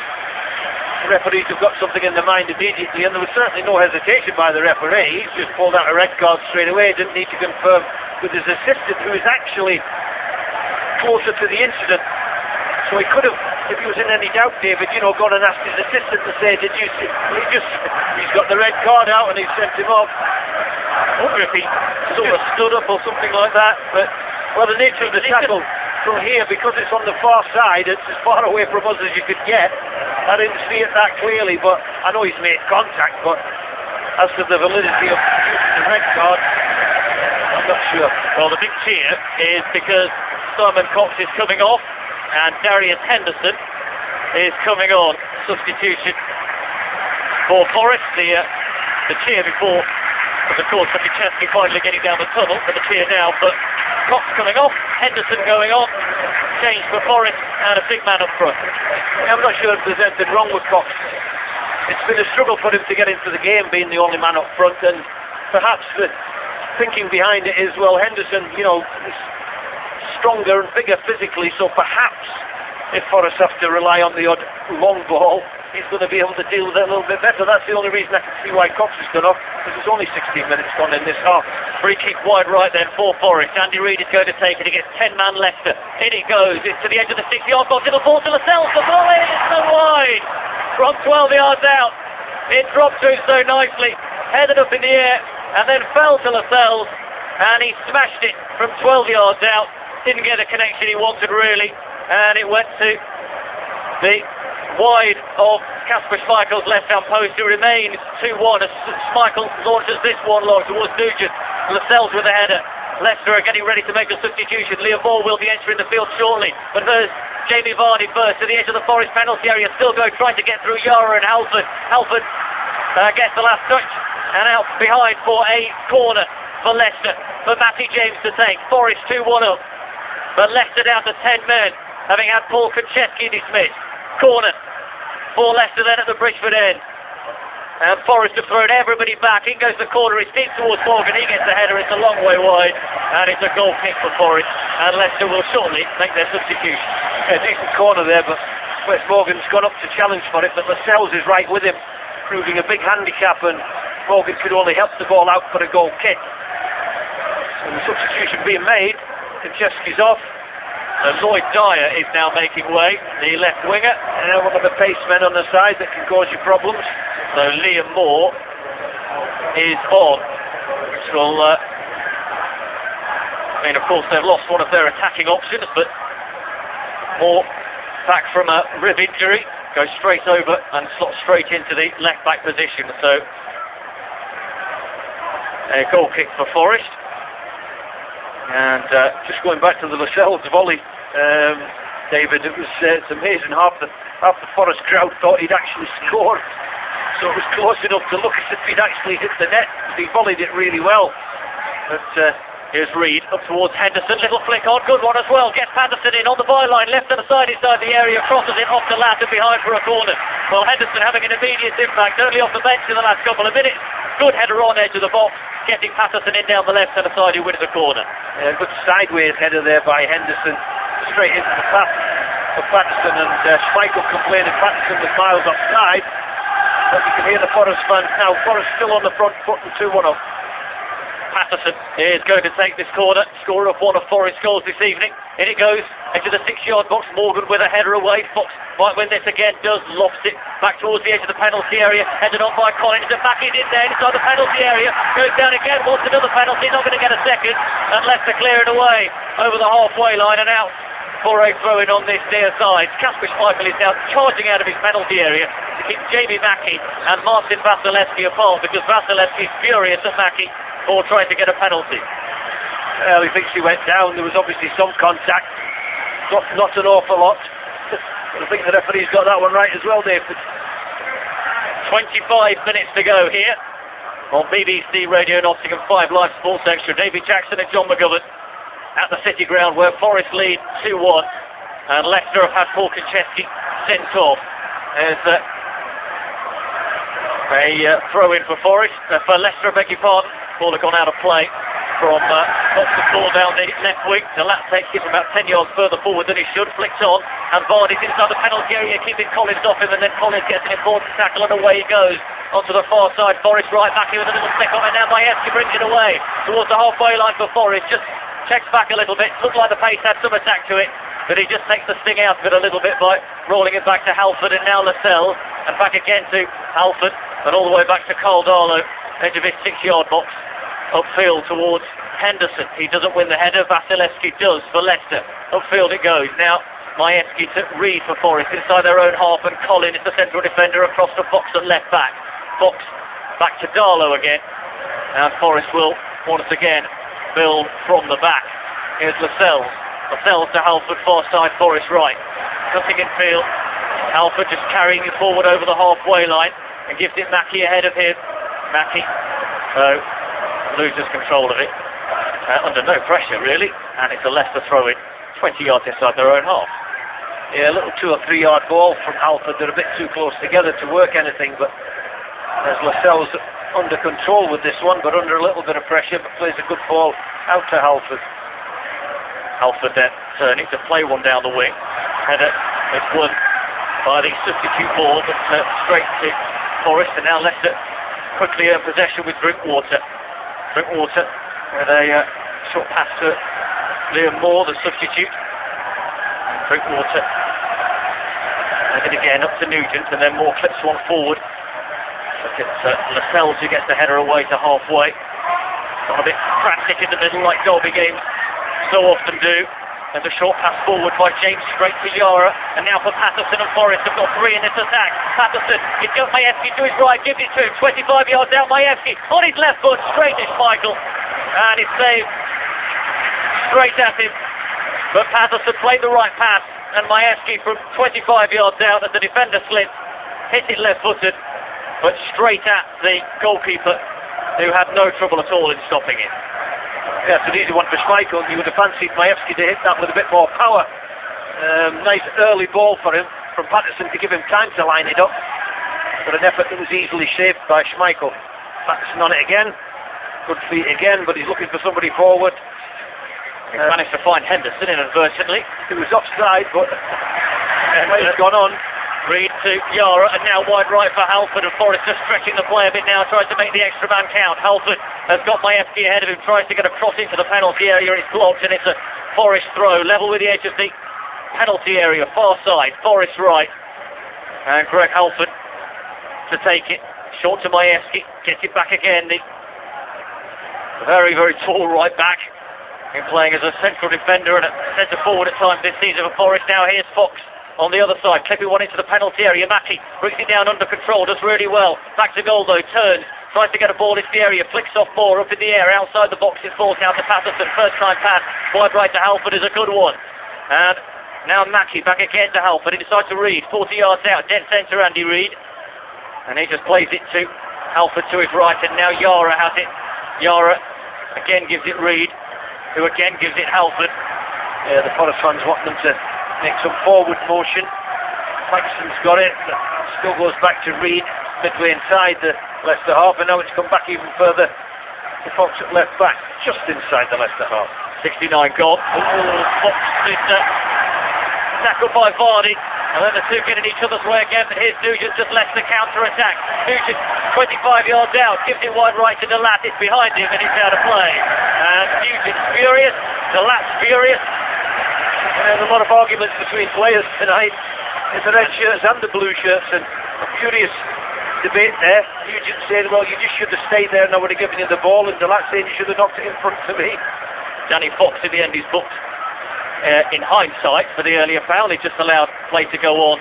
referees have got something in their mind immediately, and there was certainly no hesitation by the referee. He's just pulled out a red card straight away. Didn't need to confirm with his assistant, who is actually closer to the incident. So he could have, if he was in any doubt, David, gone and asked his assistant to say, did you see? He's got the red card out and he's sent him off. I wonder if he sort of stood up or something like that. But, well, the nature of the tackle from here, because it's on the far side, it's as far away from us as you could get. I didn't see it that clearly, but I know he's made contact, but as to the validity of the red card, I'm not sure. Well, the big cheer is because Simon Cox is coming off, and Darius Henderson is coming on. Substitution for Forest. The cheer before was, of course, Kinchesky finally getting down the tunnel, but the cheer now for Cox coming off, Henderson going on. Change for Forest, and a big man up front. I'm not sure if there's anything wrong with Cox. It's been a struggle for him to get into the game, being the only man up front, and perhaps the thinking behind it is, well, Henderson, is stronger and bigger physically, so perhaps if Forest have to rely on the odd long ball, he's going to be able to deal with it a little bit better. That's the only reason I can see why Cox has gone off, because there's only 16 minutes gone in this half. Free kick wide right then for Forest. Andy Reid is going to take it against 10-man Leicester. In it goes. It's to the edge of the 6-yard box. It'll fall to Lascelles. The ball is so wide from 12 yards out. It dropped through so nicely. Headed up in the air. and then fell to Lascelles, and he smashed it from 12 yards out. Didn't get the connection he wanted really, and it went to the wide of Kasper Schmeichel's left-hand post. It remains 2-1 as Schmeichel launches this one long towards Nugent. Lascelles with a header. Leicester are getting ready to make a substitution. Liam Moore will be entering the field shortly, but there's Jamie Vardy first to the edge of the Forest penalty area. Still going, trying to get through Yara and Halford. Halford gets the last touch and out behind for a corner for Leicester, for Matty James to take. Forest 2-1 up, but Leicester down to 10 men, having had Paul Konchesky dismissed. Corner for Leicester then at the Bridgeford end. And Forest have thrown everybody back. In goes the corner, it's deep towards Morgan. He gets the header, it's a long way wide, and it's a goal kick for Forest. And Leicester will shortly make their substitution. A decent corner there, but Wes Morgan's gone up to challenge for it, but Lascelles is right with him, proving a big handicap, and Morgan could only help the ball out for a goal kick. And the substitution being made, Konchesky's off. And Lloyd Dyer is now making way, the left winger. One of the pace men on the side that can cause you problems. So Liam Moore is on, which will, I mean, of course they've lost one of their attacking options, but Moore, back from a rib injury, goes straight over and slots straight into the left back position. So a goal kick for Forest. And just going back to the Lascelles volley, David, it's amazing. Half the Forest crowd thought he'd actually scored, so it was close enough to look as if he'd actually hit the net. He volleyed it really well. But here's Reid up towards Henderson, little flick on, good one as well. Gets Patterson in on the byline, left on the side inside the area, crosses it off the lat and behind for a corner. Well, Henderson having an immediate impact, only off the bench in the last couple of minutes. Good header on edge of the box, getting Patterson in down the left hand side, who wins the corner. Good sideways header there by Henderson, straight into the path for Patterson, and Schmeichel complaining Patterson was miles offside. But you can hear the Forest fans now. Forest still on the front foot and 2-1 up. Patterson is going to take this corner, scorer of one of Forest's goals this evening. In it goes, into the 6-yard box. Morgan with a header away. Fox might win this again, does, lofts it back towards the edge of the penalty area, headed on by Collins, and back in there inside the penalty area, goes down again, wants another penalty, not going to get a second, and Leicester clear it away over the halfway line and out for a throw-in on this near side. Kasper Schmeichel is now charging out of his penalty area to keep Jamie Mackie and Martin Vasilevsky apart, because Vasilevsky's furious at Mackie for trying to get a penalty. Well, he thinks he went down. There was obviously some contact, not an awful lot. I think the referee's got that one right as well, David. 25 minutes to go here on BBC Radio Nottingham 5 Live Sports Extra. David Jackson and John McGovern at the City Ground, where Forest lead 2-1, and Leicester have had Paul Konchesky sent off. There's a throw-in for Forest, for Leicester, I beg your pardon. Ball had gone out of play from Oxford ball down the left wing. The lap takes it from about 10 yards further forward than he should. Flicks on, and Vardy's inside the penalty area, keeping Collins off him, and then Collins gets an important tackle, and away he goes onto the far side. Forest right back here with a little flick on it now. Majewski brings it away towards the halfway line for Forest. Just checks back a little bit. Looked like the pace had some attack to it, but he just takes the sting out of it a little bit by rolling it back to Halford, and now Lascelles, and back again to Halford, and all the way back to Carl Darlow, edge of his 6-yard box. Upfield towards Henderson. He doesn't win the header. Vasilevsky does for Leicester. Upfield it goes. Now Majewski to Reid for Forest inside their own half, and Colin is the central defender across the Fox at left back. Fox back to Darlow again. And Forest will once again build from the back. Here's Lascelles. Lascelles to Halford, far side, Forest right. Cutting in field. Halford just carrying it forward over the halfway line and gives it Mackie ahead of him. Mackie loses control of it, under no pressure really, and it's a Leicester throw-in, 20 yards inside their own half. Yeah, a little 2 or 3 yard ball from Halford. They're a bit too close together to work anything, but there's Lascelles under control with this one, but under a little bit of pressure, but plays a good ball out to Halford. Halford then turning to play one down the wing. Header is won by the substitute ball, but straight to Forest, and now Leicester quickly earn possession with Drinkwater. Drinkwater with a short pass to Liam Moore, the substitute. Drinkwater, and then again up to Nugent, and then Moore clips one forward. Look at Lascelles, who gets the header away to halfway. Got a bit frantic in the middle like Derby games so often do. There's a short pass forward by James straight to Yara, and now for Patterson and Forrest have got 3 in this attack. Patterson, he's got Majewski to his right, gives it to him, 25 yards out, Majewski on his left foot, straight to Schmeichel, and it's saved straight at him. But Patterson played the right pass, and Majewski from 25 yards out as the defender slipped, hit it left-footed, but straight at the goalkeeper, who had no trouble at all in stopping it. Yeah, it's an easy one for Schmeichel. You would have fancied Majewski to hit that with a bit more power. Nice early ball for him, from Patterson to give him time to line it up. But an effort that was easily saved by Schmeichel. Patterson on it again. Good feet again, but he's looking for somebody forward. He managed to find Henderson inadvertently. He was offside, but he's gone on. Reed to Yara, and now wide right for Halford, and Forrest just stretching the play a bit now, tries to make the extra man count. Halford has got Majewski ahead of him, tries to get a cross into the penalty area, it's blocked, and it's a Forrest throw, level with the edge of the penalty area, far side, Forrest right, and Greg Halford to take it, short to Majewski, gets it back again, the very, very tall right back, and playing as a central defender and a centre forward at times this season for Forrest. Now here's Fox on the other side, clipping one into the penalty area. Mackie brings it down under control, does really well. Back to goal though, turns, tries to get a ball into the area, flicks off more up in the air, outside the box, it falls down to Patterson. First time pass, wide right to Halford is a good one. And now Mackie back again to Halford, inside to Reed, 40 yards out, dead centre Andy Reed. And he just plays it to Halford to his right, and now Yara has it. Yara again gives it Reed, who again gives it Halford. Yeah, the Forest fans want them to make some forward motion. Paxton's got it, still goes back to Reed, midway inside the Leicester half, and now it's come back even further to Fox at left back, just inside the Leicester half. 69 gone. Fox is tackled by Vardy, and then the two get in each other's way again, but here's Nugent just lets the counter-attack. Nugent, 25 yards out, gives it wide right to Delat, it's behind him and it's out of play. And Nugent's furious, Delat's furious. There's a lot of arguments between players tonight. It's the red shirts and the blue shirts, and a furious debate there. Nugent saying, well, you just should have stayed there and I would have given you the ball, and Delat saying you should have knocked it in front of me. Danny Fox in the end is booked in hindsight for the earlier foul. He just allowed play to go on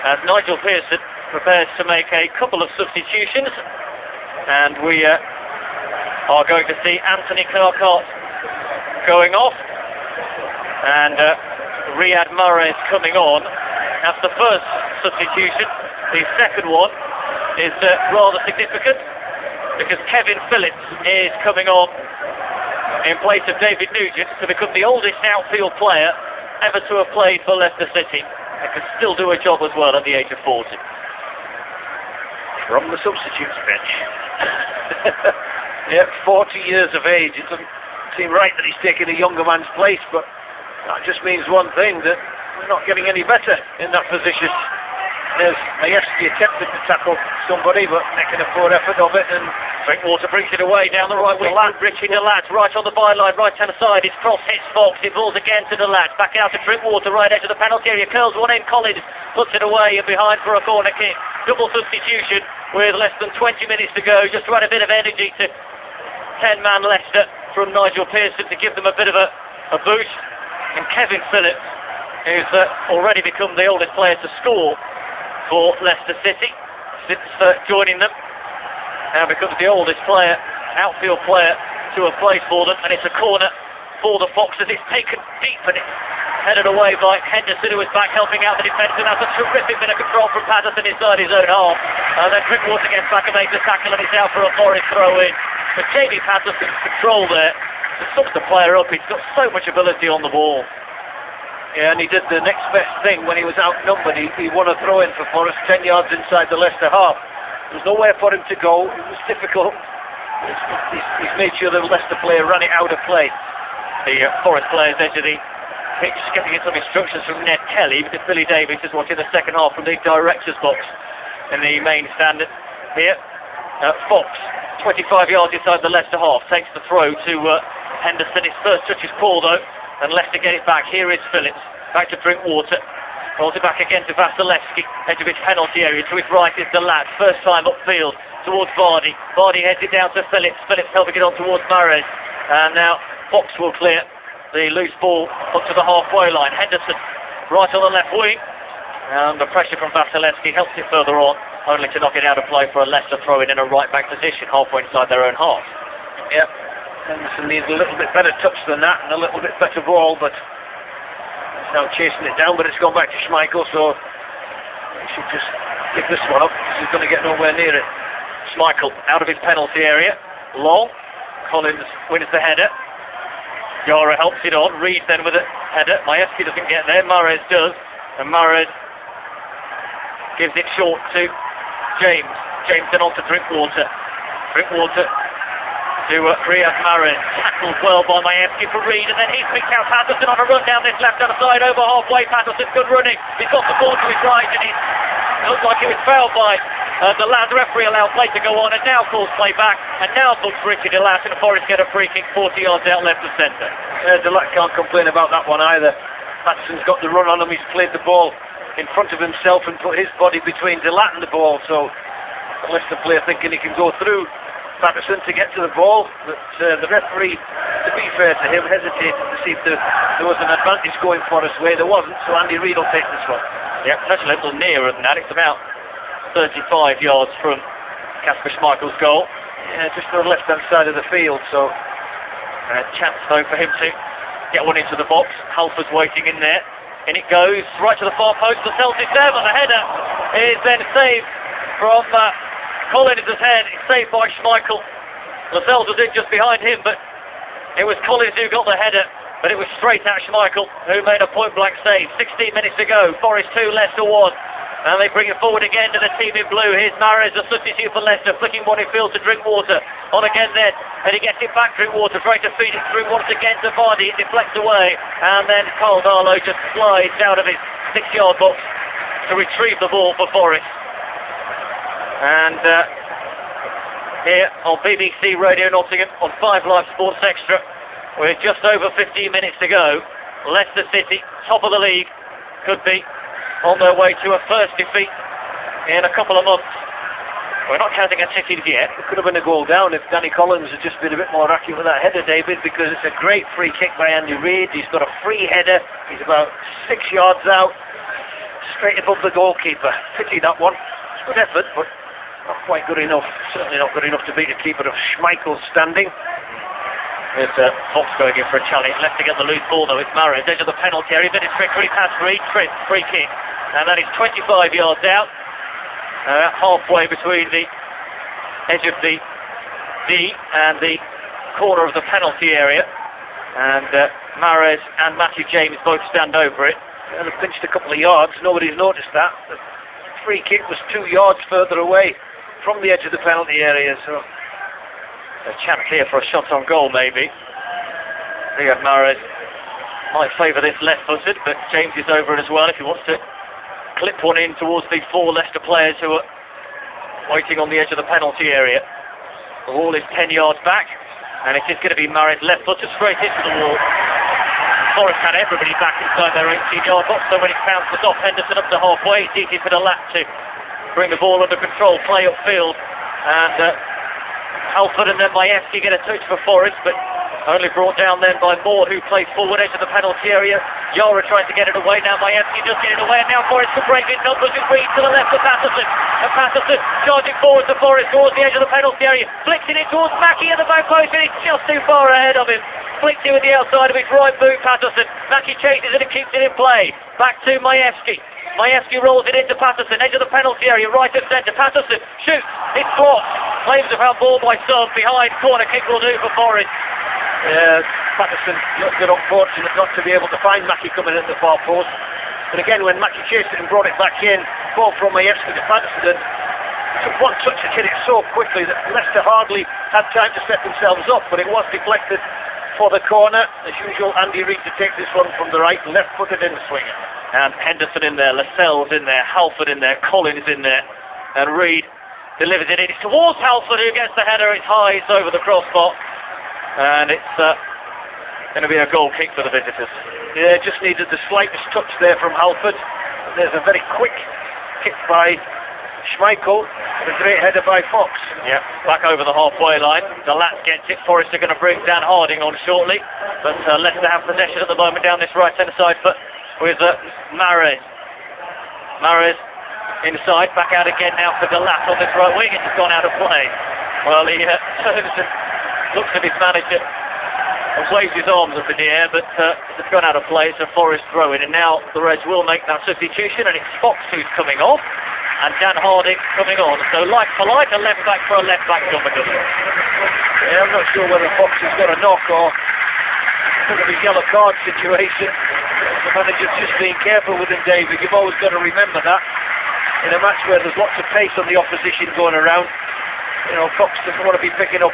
as Nigel Pearson prepares to make a couple of substitutions, and we are going to see Anthony Carcart going off, and Riyad Mahrez coming on. That's the first substitution. The second one is rather significant because Kevin Phillips is coming on in place of David Nugent to become the oldest outfield player ever to have played for Leicester City and can still do a job as well at the age of 40. From the substitutes bench. Yeah, 40 years of age. It doesn't seem right that he's taking a younger man's place, but that just means one thing, that we're not getting any better in that position. There's Majewski attempted to tackle somebody, but making a poor effort of it, and Drinkwater brings it away down the right wing. Richie Delat right on the byline, right hand side. His cross hits Fox. It falls again to Delat. Back out to Drinkwater, right edge of the penalty area. Curls one in. Collins puts it away and behind for a corner kick. Double substitution with less than 20 minutes to go. Just to add a bit of energy to 10-man Leicester from Nigel Pearson to give them a bit of a boost. And Kevin Phillips, who's already become the oldest player to score for Leicester City since joining them, now becomes the oldest player, outfield player, to have played for them. And it's a corner for the Foxes. It's taken deep and it's headed away by Henderson, who is back helping out the defence, and that's a terrific bit of control from Patterson inside his own half. And then Drinkwater gets back and makes a tackle, and it's out for a Forest throw in. But Jamie Patterson's control there sums the player up. He's got so much ability on the ball. Yeah, and he did the next best thing when he was outnumbered. He won a throw in for Forest 10 yards inside the Leicester half. There was nowhere for him to go. It was difficult. He's made sure the Leicester player ran it out of play. The Forest players edge of the pitch, getting some instructions from Ned Kelly, because Billy Davies is watching the second half from the director's box in the main stand here. Fox, 25 yards inside the Leicester half, takes the throw to Henderson. His first touch is poor though, and Leicester get it back. Here is Phillips, back to Drinkwater. Rolls it back again to Vasilevsky, edge of his penalty area. To his right is the lad. First time upfield towards Vardy. Vardy heads it down to Phillips. Phillips helping it on towards Mahrez. And now Fox will clear the loose ball up to the halfway line. Henderson right on the left wing. And the pressure from Vasilevsky helps it further on, only to knock it out of play for a Leicester throw-in in a right-back position, halfway inside their own half. Yep. Henderson needs a little bit better touch than that and a little bit better ball, but he's now chasing it down, but it's gone back to Schmeichel, so he should just give this one up because he's going to get nowhere near it. Schmeichel out of his penalty area. Long. Collins wins the header. Yara helps it on. Reed then with a header. Majewski doesn't get there. Mahrez does. And Mahrez gives it short to James. James then on to Drinkwater. Drinkwater to Riyad Mahrez. Tackled well by Majewski for Reed, and then he's picked out Patterson on a run down this left-hand side over halfway. Patterson, good running. He's got the ball to his right, and it looked like he was fouled by the lad. Referee allowed play to go on, and now calls play back, and now books Richie Delat, and Forest get a free kick 40 yards out left of centre. Delat can't complain about that one either. Patterson's got the run on him. He's played the ball in front of himself and put his body between Delat and the ball, so the Leicester player thinking he can go through Patterson to get to the ball, but the referee, to be fair to him, hesitated to see if there was an advantage going Forest way. There wasn't, so Andy Reid will take this one. Yeah, that's a little nearer than that. It's about 35 yards from Kasper Schmeichel's goal. Yeah, just on the left-hand side of the field, so a chance though for him to get one into the box. Halford's waiting in there. In it goes, right to the far post. Lascelles is there, but the header is then saved from Collins' head. It's saved by Schmeichel. Lascelles was in just behind him, but it was Collins who got the header. But it was straight at Schmeichel, who made a point-blank save. 16 minutes to go. Forest 2, Leicester 1. And they bring it forward again to the team in blue. Here's Mahrez, the substitute for Leicester, flicking one in field to Drinkwater. On again then, and he gets it back, Drinkwater, trying to feed it through once again to Vardy. It deflects away, and then Carl Darlow just slides out of his 6-yard box to retrieve the ball for Forest. And here on BBC Radio Nottingham, on 5 Live Sports Extra, with just over 15 minutes to go, Leicester City, top of the league, could be on their way to a first defeat in a couple of months. We're not counting our chickens yet. It could have been a goal down if Danny Collins had just been a bit more accurate with that header, David, because it's a great free kick by Andy Reid. He's got a free header. He's about 6 yards out, straight above the goalkeeper. Pity that one. It's good effort, but not quite good enough. Certainly not good enough to beat a keeper of Schmeichel's standing. There's Fox going in for a challenge. Left to get the loose ball though. It's Mahrez, edge of the penalty area. Bit of trickery past Reed. Free kick. And that is 25 yards out. Halfway between the edge of the D and the corner of the penalty area. And Mahrez and Matthew James both stand over it. And they pinched a couple of yards. Nobody's noticed that. The free kick was 2 yards further away from the edge of the penalty area. So a chance here for a shot on goal, maybe. Riyad Mahrez might favour this left-footed, but James is over it as well if he wants to clip one in towards the 4 Leicester players who are waiting on the edge of the penalty area. The wall is 10 yards back, and it is going to be Mahrez left-footed straight into the wall. Forest had everybody back inside their 18-yard box, so when it bounces off Henderson up to halfway, it's easy for the lap to bring the ball under control, play upfield, and Halford and then Majewski get a touch for Forest, but only brought down then by Moore, who plays forward edge of the penalty area. Yara trying to get it away now. Majewski does get it away, and now Forest can break it. Numbers with Reed to the left of Patterson. And Patterson charging forward to Forest towards the edge of the penalty area. Flicking it towards Mackie at the back post, and he's just too far ahead of him. Flicks it with the outside of his right boot, Patterson. Mackie chases it and keeps it in play. Back to Majewski. Majewski rolls it into Patterson, edge of the penalty area, right of centre. Patterson shoots, it's blocked. Claims of foul ball by Sub, behind, corner kick will do for Forest. Patterson a bit unfortunate not to be able to find Mackie coming at the far post. But again, when Mackie chased it and brought it back in, ball from Majewski to Patterson, took one touch and hit it so quickly that Leicester hardly had time to set themselves up, but it was deflected for the corner. As usual, Andy Reid to take this one from the right, left-footed in the swinger. And Henderson in there, Lascelles in there, Halford in there, Collins in there, and Reid delivers it in. It's towards Halford, who gets the header. It's high, it's over the crossbar, and it's going to be a goal kick for the visitors. Yeah, just needed the slightest touch there from Halford. there's a very quick kick by Schmeichel, and a great header by Fox. Yeah, back over the halfway line. The Lats gets it. Forest are going to bring Dan Harding on shortly, but Leicester have possession at the moment down this right-hand side foot with Mahrez. Mahrez inside, back out again now for the Lats on this right wing. It's gone out of play. Well, he turns and looks at his manager and waves his arms up in the air, but it's gone out of play. It's a Forest throw-in, and now the Reds will make that substitution, and it's Fox who's coming off, and Dan Harding coming on. So like for like, a left back for a left back, John McGuffin. Yeah, I'm not sure whether Fox has got a knock or because of his yellow card situation. The manager's just being careful with him, David. You've always got to remember that. In a match where there's lots of pace on the opposition going around, you know, Fox doesn't want to be picking up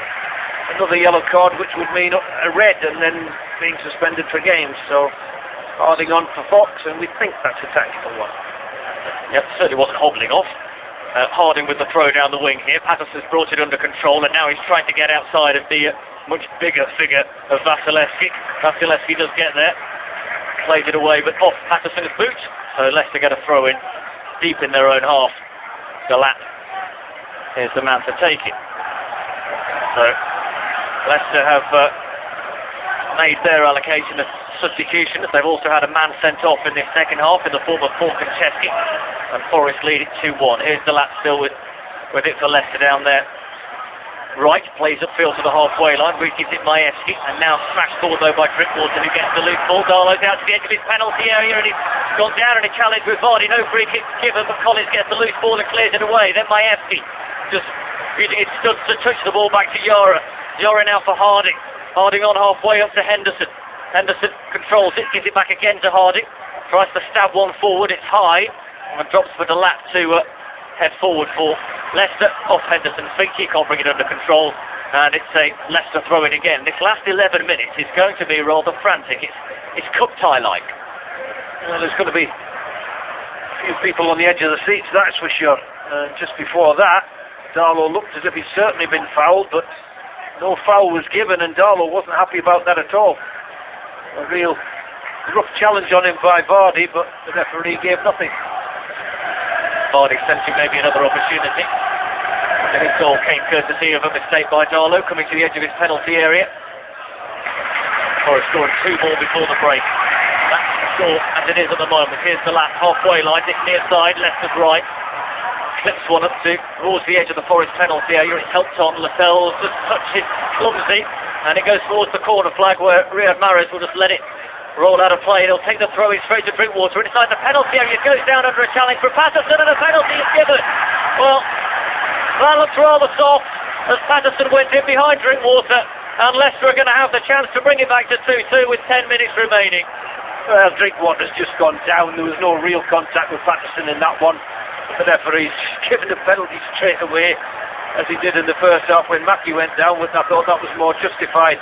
another yellow card, which would mean a red and then being suspended for games. So Harding on for Fox, and we think that's a tactical one. Yep, certainly wasn't hobbling off. Harding with the throw down the wing here. Patterson's brought it under control, and now he's trying to get outside of the much bigger figure of Vasilevsky. Vasilevsky does get there. Plays it away, but off Patterson's boot. So Leicester get a throw in deep in their own half. Galat is the man to take it. So Leicester have made their allocation of substitutions. They've also had a man sent off in this second half in the form of Paul Konchesky, and Forest lead it 2-1. Here's the Lat still with it for Leicester down there. Right, plays upfield to the halfway line, reaches it Majewski, and now smashed forward though by Drinkwater, who gets the loose ball. Darlow's out to the edge of his penalty area, and he's gone down in a challenge with Vardy. No free kick given, but Collins gets the loose ball and clears it away. Then Majewski just using his studs to touch the ball back to Yara. Yara now for Harding. Harding on halfway up to Henderson. Henderson controls it, gives it back again to Harding. Tries to stab one forward, it's high, and drops for the Lat to head forward for Leicester. Off Henderson's feet, he can't bring it under control, and it's a Leicester throw-in again. This last 11 minutes is going to be rather frantic. It's cup tie-like. Well, there's going to be a few people on the edge of the seats, that's for sure. Just before that, Darlow looked as if he'd certainly been fouled, but no foul was given, and Darlow wasn't happy about that at all. A real rough challenge on him by Vardy, but the referee gave nothing. Vardy sensing maybe another opportunity. And his goal came courtesy of a mistake by Darlow, coming to the edge of his penalty area. Forest scored 2 more before the break. That's the score as it is at the moment. Here's the last halfway line, it's near side, Leicester's right. Clips one up towards the edge of the Forest penalty area. It's helped on. Lascelles just touches clumsy, and it goes towards the corner flag where Riyad Mahrez will just let it roll out of play. He'll take the throw in straight to Drinkwater inside the penalty area. It goes down under a challenge for Patterson, and a penalty is given. Well, that looks rather soft as Patterson went in behind Drinkwater, and Leicester are going to have the chance to bring it back to 2-2 with 10 minutes remaining. Well, Drinkwater's just gone down. There was no real contact with Patterson in that one. The referee's given the penalty straight away, as he did in the first half when Mackie went down, but I thought that was more justified.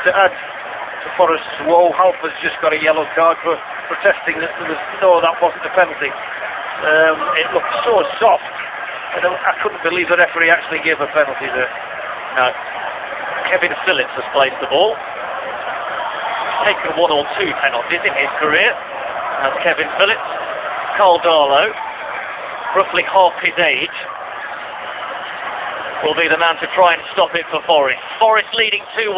To add to Forest's woe, Halfer's just got a yellow card for protesting that there was that wasn't a penalty. It looked so soft. I couldn't believe the referee actually gave a penalty there. No. Kevin Phillips has placed the ball. He's taken 1 or 2 penalties in his career. That's Kevin Phillips. Carl Darlow, roughly half his age, will be the man to try and stop it for Forest. Forest leading 2-1.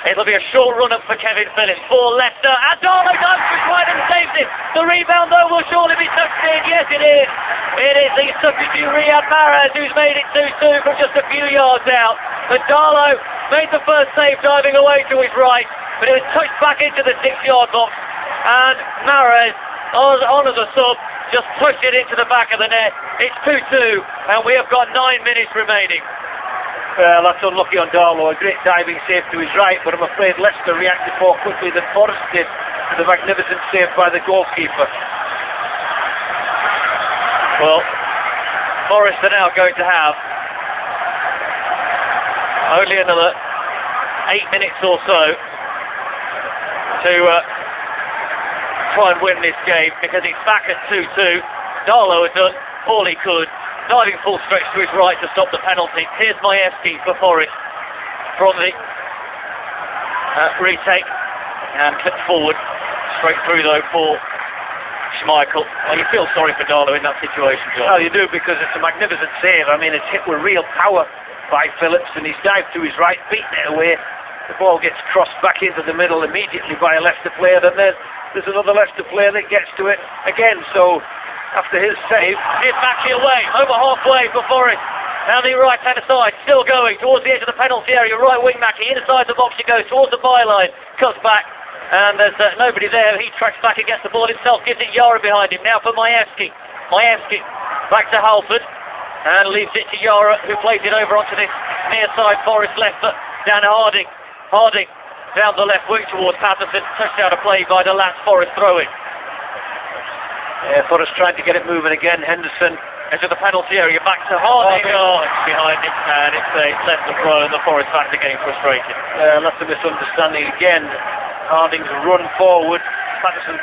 It'll be a short run up for Kevin Phillips for Leicester, and Darlow dives for right and saves it. The rebound though will surely be touched in. Yes it is. It is the substitute Riyad Mahrez who's made it 2-2 from just a few yards out. But Darlow made the first save diving away to his right, but it was touched back into the 6-yard box, and Mahrez on as a sub just pushed it into the back of the net. It's 2-2, and we have got 9 minutes remaining. Well, that's unlucky on Darlow. A great diving save to his right, but I'm afraid Leicester reacted more quickly than Forest did to the magnificent save by the goalkeeper. Well, Forest are now going to have only another 8 minutes or so to try and win this game, because it's back at 2-2. Darlow has done all he could, diving full stretch to his right to stop the penalty. Here's Majewski for Forest from the retake, and clipped forward straight through though for Schmeichel. Well, you feel sorry for Darlow in that situation, John. Well, you do, because it's a magnificent save. I mean, it's hit with real power by Phillips, and he's dived to his right, beaten it away. The ball gets crossed back into the middle immediately by a Leicester player, and then there's another Leicester player that gets to it again. So after his save, here's Mackie away, over halfway for Forest. Down the right-hand side, still going towards the edge of the penalty area. Right wing Mackie, inside the box he goes, towards the byline, cuts back, and there's nobody there. He tracks back and gets the ball himself, gives it Yara behind him. Now for Majewski. Majewski back to Halford, and leaves it to Yara, who plays it over onto this near side Forest left foot. Down to Harding. Harding down the left wing towards Patterson. Touchdown to play by the last Forest throw-in. Forest trying to get it moving again. Henderson into the penalty area, back to Harding. Oh, it's behind him, and it's a Leicester throw, and the Forest fans are getting frustrated. That's a misunderstanding again. Harding's run forward. Patterson,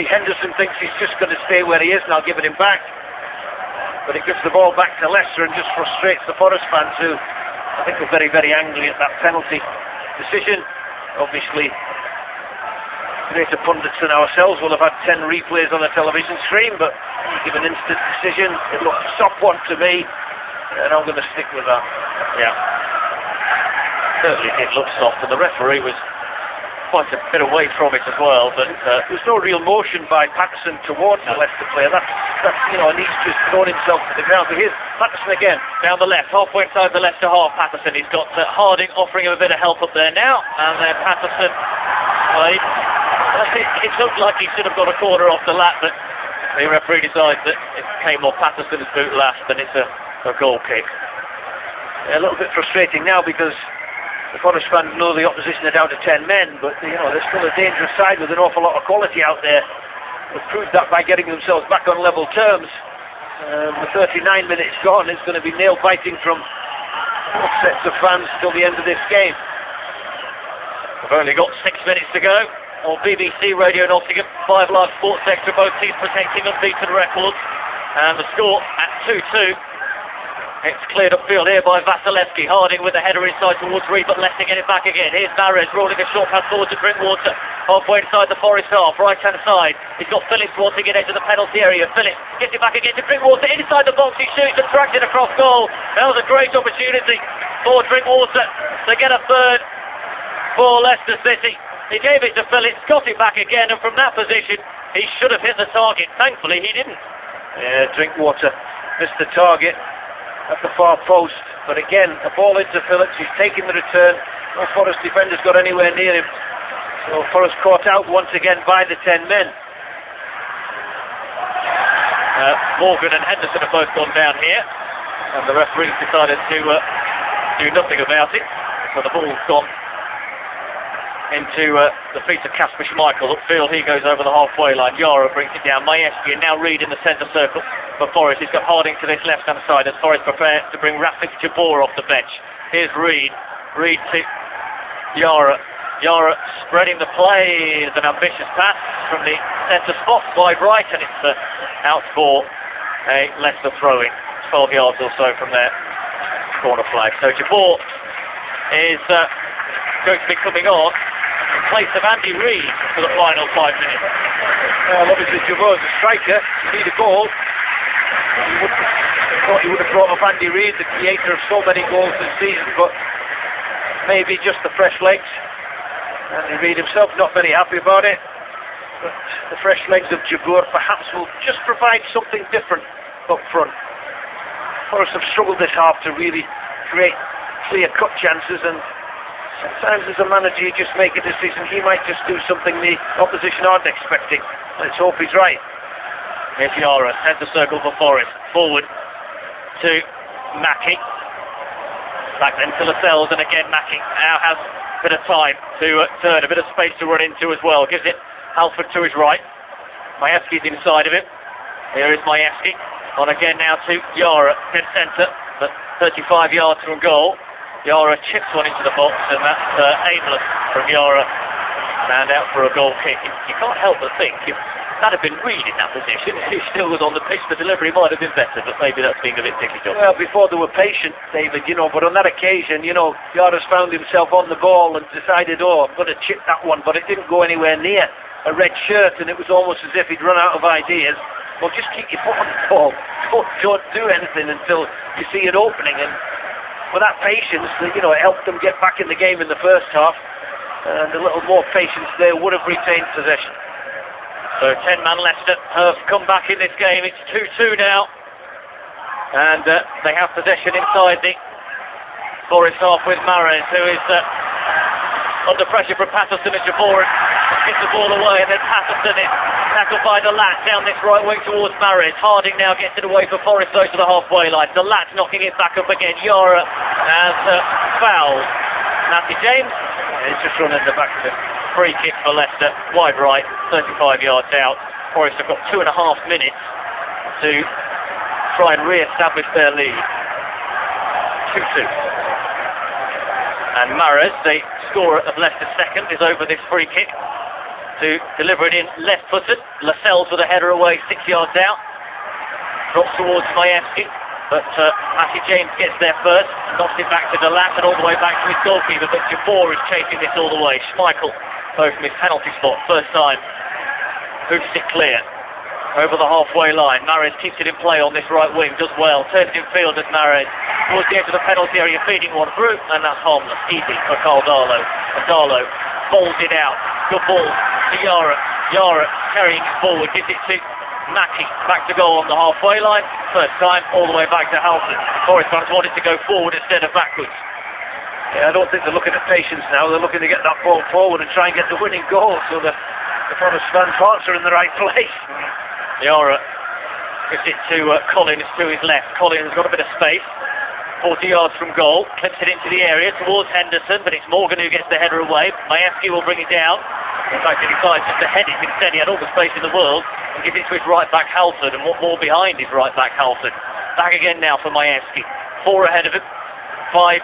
Henderson thinks he's just going to stay where he is, and I'll give it him back. But it gives the ball back to Leicester and just frustrates the Forest fans, who I think were very, very angry at that penalty decision. Obviously, greater pundits than ourselves will have had 10 replays on the television screen, but you give an instant decision. It looked a soft one to me, and I'm going to stick with that. Yeah, certainly did look soft, and the referee was quite a bit away from it as well. But there's no real motion by Patterson towards the Leicester player. That's and he's just thrown himself to the ground. But here's Patterson again, down the left, halfway inside the Leicester half. Patterson, he's got Harding offering him a bit of help up there now, and then Patterson. It looked like he should have got a corner off the lap, but the referee decides that it came off Patterson's boot last, and it's a goal kick. A little bit frustrating now, because the Forest fans know the opposition are down to 10 men, but they're still a dangerous side with an awful lot of quality out there. They've proved that by getting themselves back on level terms. With 39 minutes gone, it's going to be nail-biting from both sets of fans till the end of this game. We've only got 6 minutes to go on BBC Radio Nottingham. 5 Live Sports Extra, both teams protecting unbeaten records, and the score at 2-2. It's cleared upfield here by Vasilevsky. Harding with the header inside towards Reed, but Leicester get it back again. Here's Mahrez rolling a short pass forward to Drinkwater. Halfway inside the Forest half, right-hand side. He's got Phillips wanting it into the penalty area. Phillips gets it back again to Drinkwater. Inside the box, he shoots and tracks it across goal. That was a great opportunity for Drinkwater to get a third for Leicester City. He gave it to Phillips, got it back again, and from that position, he should have hit the target. Thankfully, he didn't. Yeah, Drinkwater missed the target at the far post, but again, the ball into Phillips. He's taking the return. No Forest defenders got anywhere near him, so Forest caught out once again by the 10 men. Morgan and Henderson have both gone down here, and the referees decided to do nothing about it, so the ball's gone into the feet of Kasper Schmeichel. Upfield, he goes over the halfway line. Yara brings it down. Majewski, and now Reed in the centre circle for Forest. He's got Harding to this left-hand side as Forest prepares to bring Rafik Jabor off the bench. Here's Reed. Reed to Yara. Yara spreading the play. It's an ambitious pass from the centre spot, wide right, and it's out for a Leicester throw-in. 12 yards or so from their corner flag. So Jabor is going to be coming on in place of Andy Reid for the final 5 minutes. Obviously Javor's a striker. You need a goal. He would have brought up Andy Reid, the creator of so many goals this season, but maybe just the fresh legs. Andy Reid himself not very happy about it, but the fresh legs of Jabor perhaps will just provide something different up front. Forest have struggled this half to really create clear-cut chances, and sometimes as a manager you just make a decision. He might just do something the opposition aren't expecting. Let's hope he's right. Here's Yara, centre circle for Forest. Forward to Mackie. Back then to Lascelles, and again Mackie now has a bit of time to turn, a bit of space to run into as well. Gives it Halford to his right. Majewski's inside of him. Here is Majewski. On again now to Yara, dead centre, but 35 yards from goal. Yara chips one into the box, and that's aimless from Yara, and out for a goal kick. You can't help but think if That'd have been Reed in that position. He still was on the pitch. The delivery might have been better, but maybe that's being a bit picky, John. Well, before they were patient, David, but on that occasion, Yara's found himself on the ball and decided, I'm going to chip that one, but it didn't go anywhere near a red shirt, and it was almost as if he'd run out of ideas. Well, just keep your foot on the ball. Don't do anything until you see it opening, and with that patience, it helped them get back in the game in the first half, and a little more patience there would have retained possession. So 10-man Leicester have come back in this game. It's 2-2 now. And they have possession inside the Forest half with Mahrez, who is under pressure from Patterson and Jabor. Gets the ball away, and then Patterson is tackled by the Lat down this right wing towards Mahrez. Harding now gets it away for Forest, though, to the halfway line. The Lat knocking it back up again. Yara has fouled Matthew James. It's just run in the back of it. Free kick for Leicester, wide right, 35 yards out. Forest have got 2.5 minutes to try and re-establish their lead. 2-2. And Mahrez, the scorer of Leicester's second, is over this free kick to deliver it in left-footed. Lascelles with a header away, 6 yards out. Drops towards Majewski, but Matthew James gets there first, knocks it back to Delat and all the way back to his goalkeeper, but Jabor is chasing this all the way. Schmeichel, both from his penalty spot, first time, hoops it clear over the halfway line. Mahrez keeps it in play on this right wing, does well, turns in field as Mahrez towards the edge of the penalty area, feeding one through, and that's harmless, easy for Carl Darlow. And Darlow bowls it out, good ball to Yara. Yara carrying it forward, gives it to Mackie, back to goal on the halfway line, first time all the way back to Halford. Forest fans wanted to go forward instead of backwards. Yeah, I don't think they're looking at patience now. They're looking to get that ball forward and try and get the winning goal, so the Forest fans' hearts are in the right place. Yara gives it to Collins to his left. Collins has got a bit of space, 40 yards from goal, clips it into the area towards Henderson, but it's Morgan who gets the header away. Majewski will bring it down. In fact, he decides just to head it instead. He had all the space in the world and gives it to his right back Halford, and what more behind his right back Halford. Back again now for Majewski. 4 ahead of him, 5.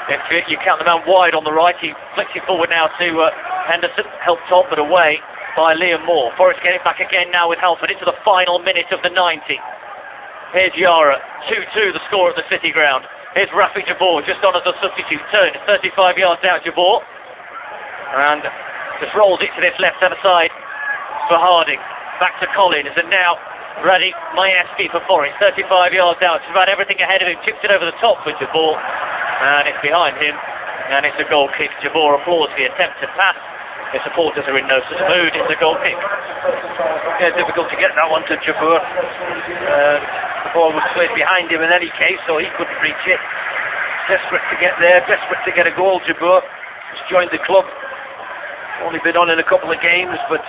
If you count the man wide on the right, he flicks it forward now to Henderson, helped on but away by Liam Moore. Forest getting back again now with Halford into the final minute of the 90. Here's Yara, 2-2 the score at the City Ground. Here's Rafi Jabor just on as a substitute, turn 35 yards out Jabor, and just rolls it to this left-hand side for Harding. Back to Collins, and now ready Majewski for Forest, 35 yards out. He's about everything ahead of him, chips it over the top with Jabor, and it's behind him, and it's a goal kick. Jabor applauds the attempt to pass. The supporters are in no such mood. It's a goal kick. Yeah, difficult to get that one to Jabor. The ball was played behind him in any case, so he couldn't reach it. Desperate to get there, desperate to get a goal. Jabor has joined the club. Only been on in a couple of games, but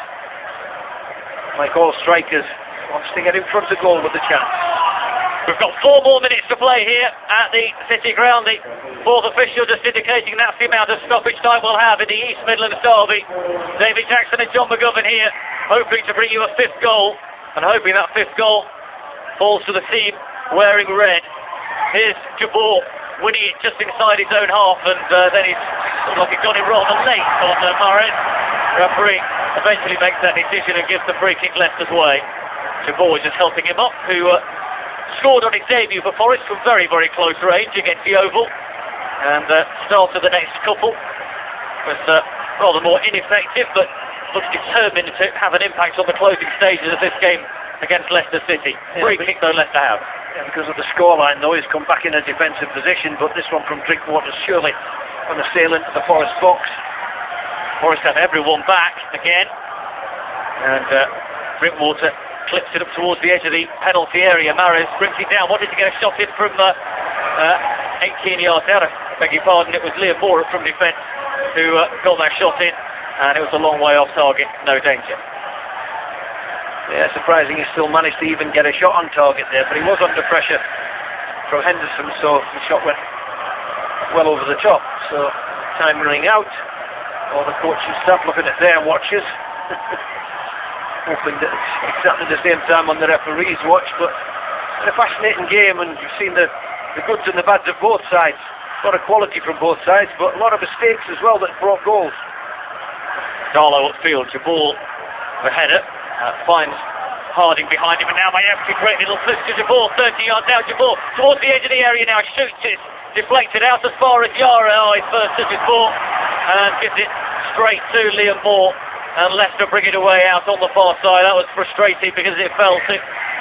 like all strikers, wants to get in front of goal with a chance. We've got 4 more minutes to play here at the City Ground. The fourth official just indicating that's the amount of stoppage time we'll have in the East Midlands derby. David Jackson and John McGovern here, hoping to bring you a 5th goal, and hoping that 5th goal falls to the team wearing red. Here's Jabor winning it just inside his own half, and then he's sort of like he got it rather late on Mahrez. Referee eventually makes that decision and gives the free kick Leicester's way. Jabor is just helping him up, who scored on his debut for Forest from very, very close range against the Oval, and start of the next couple was rather more ineffective, but looks determined to have an impact on the closing stages of this game against Leicester City. Free kick though Leicester have. Yeah, because of the scoreline though, he's come back in a defensive position, but this one from Drinkwater's surely going to sail into the Forest box. Forest have everyone back again, and Drinkwater clips it up towards the edge of the penalty area. Mahrez brings it down, wanted to get a shot in from 18 yards out. I beg your pardon, it was Liam Moore from defence who got that shot in, and it was a long way off target, no danger. Yeah, surprising he still managed to even get a shot on target there, but he was under pressure from Henderson, so the shot went well over the top. So time running out, all the coaching staff looking at their watches. Hoping that it's exactly the same time on the referee's watch, but it's a fascinating game, and you've seen the goods and the bads of both sides. A lot of quality from both sides, but a lot of mistakes as well that brought goals. Darlow upfield, Jabor the header, Finds Harding behind him, and now Majewski, great little push to Jabor, 30 yards out, Jabor towards the edge of the area now, shoots it, deflected out as far as Yara. His first touch is ball, and gives it straight to Liam Moore, and Leicester bring it away out on the far side. That was frustrating because it fell to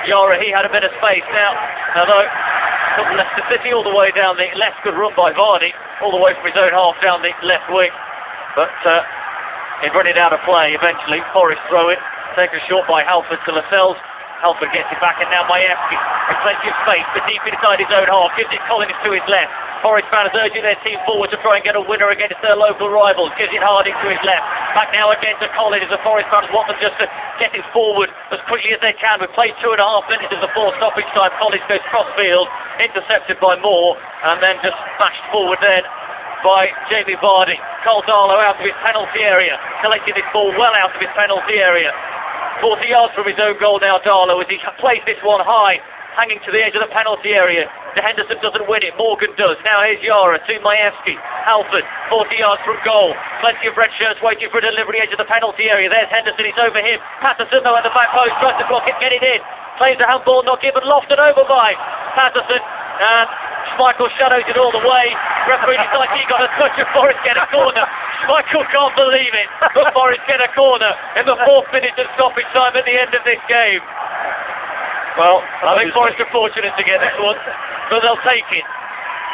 Yara. He had a bit of space now, although from Leicester City all the way down the left, good run by Vardy, all the way from his own half down the left wing, but he'd run it out of play eventually. Forest throw it, taken short by Halford to Lascelles. Halford gets it back, and now Majewski with plenty of space, but deep inside his own half, gives it Collins to his left. Forest fans urging their team forward to try and get a winner against their local rivals. Gives it Harding to his left. Back now again to Collins, as the Forest fans want them just to get it forward as quickly as they can. We've played 2.5 minutes of the full stoppage time. Collins goes cross field, intercepted by Moore, and then just smashed forward then by Jamie Vardy. Cole Darlow out of his penalty area, collecting this ball well out of his penalty area. 40 yards from his own goal now, Darlow, as he plays this one high, hanging to the edge of the penalty area. De Henderson doesn't win it, Morgan does. Now here's Yara to Majewski. Halford, 40 yards from goal. Plenty of red shirts waiting for a delivery edge of the penalty area. There's Henderson, it's over him. Patterson though at the back post, tries to block it, get it in. Plays the handball, not given, lofted over by Patterson. And Schmeichel shadows it all the way. Referee decides he got a touch of Forest get a corner. Schmeichel can't believe it, but Forest get a corner in the 4th minute of stoppage time at the end of this game. Well, I think Forest are fortunate to get this one, but they'll take it.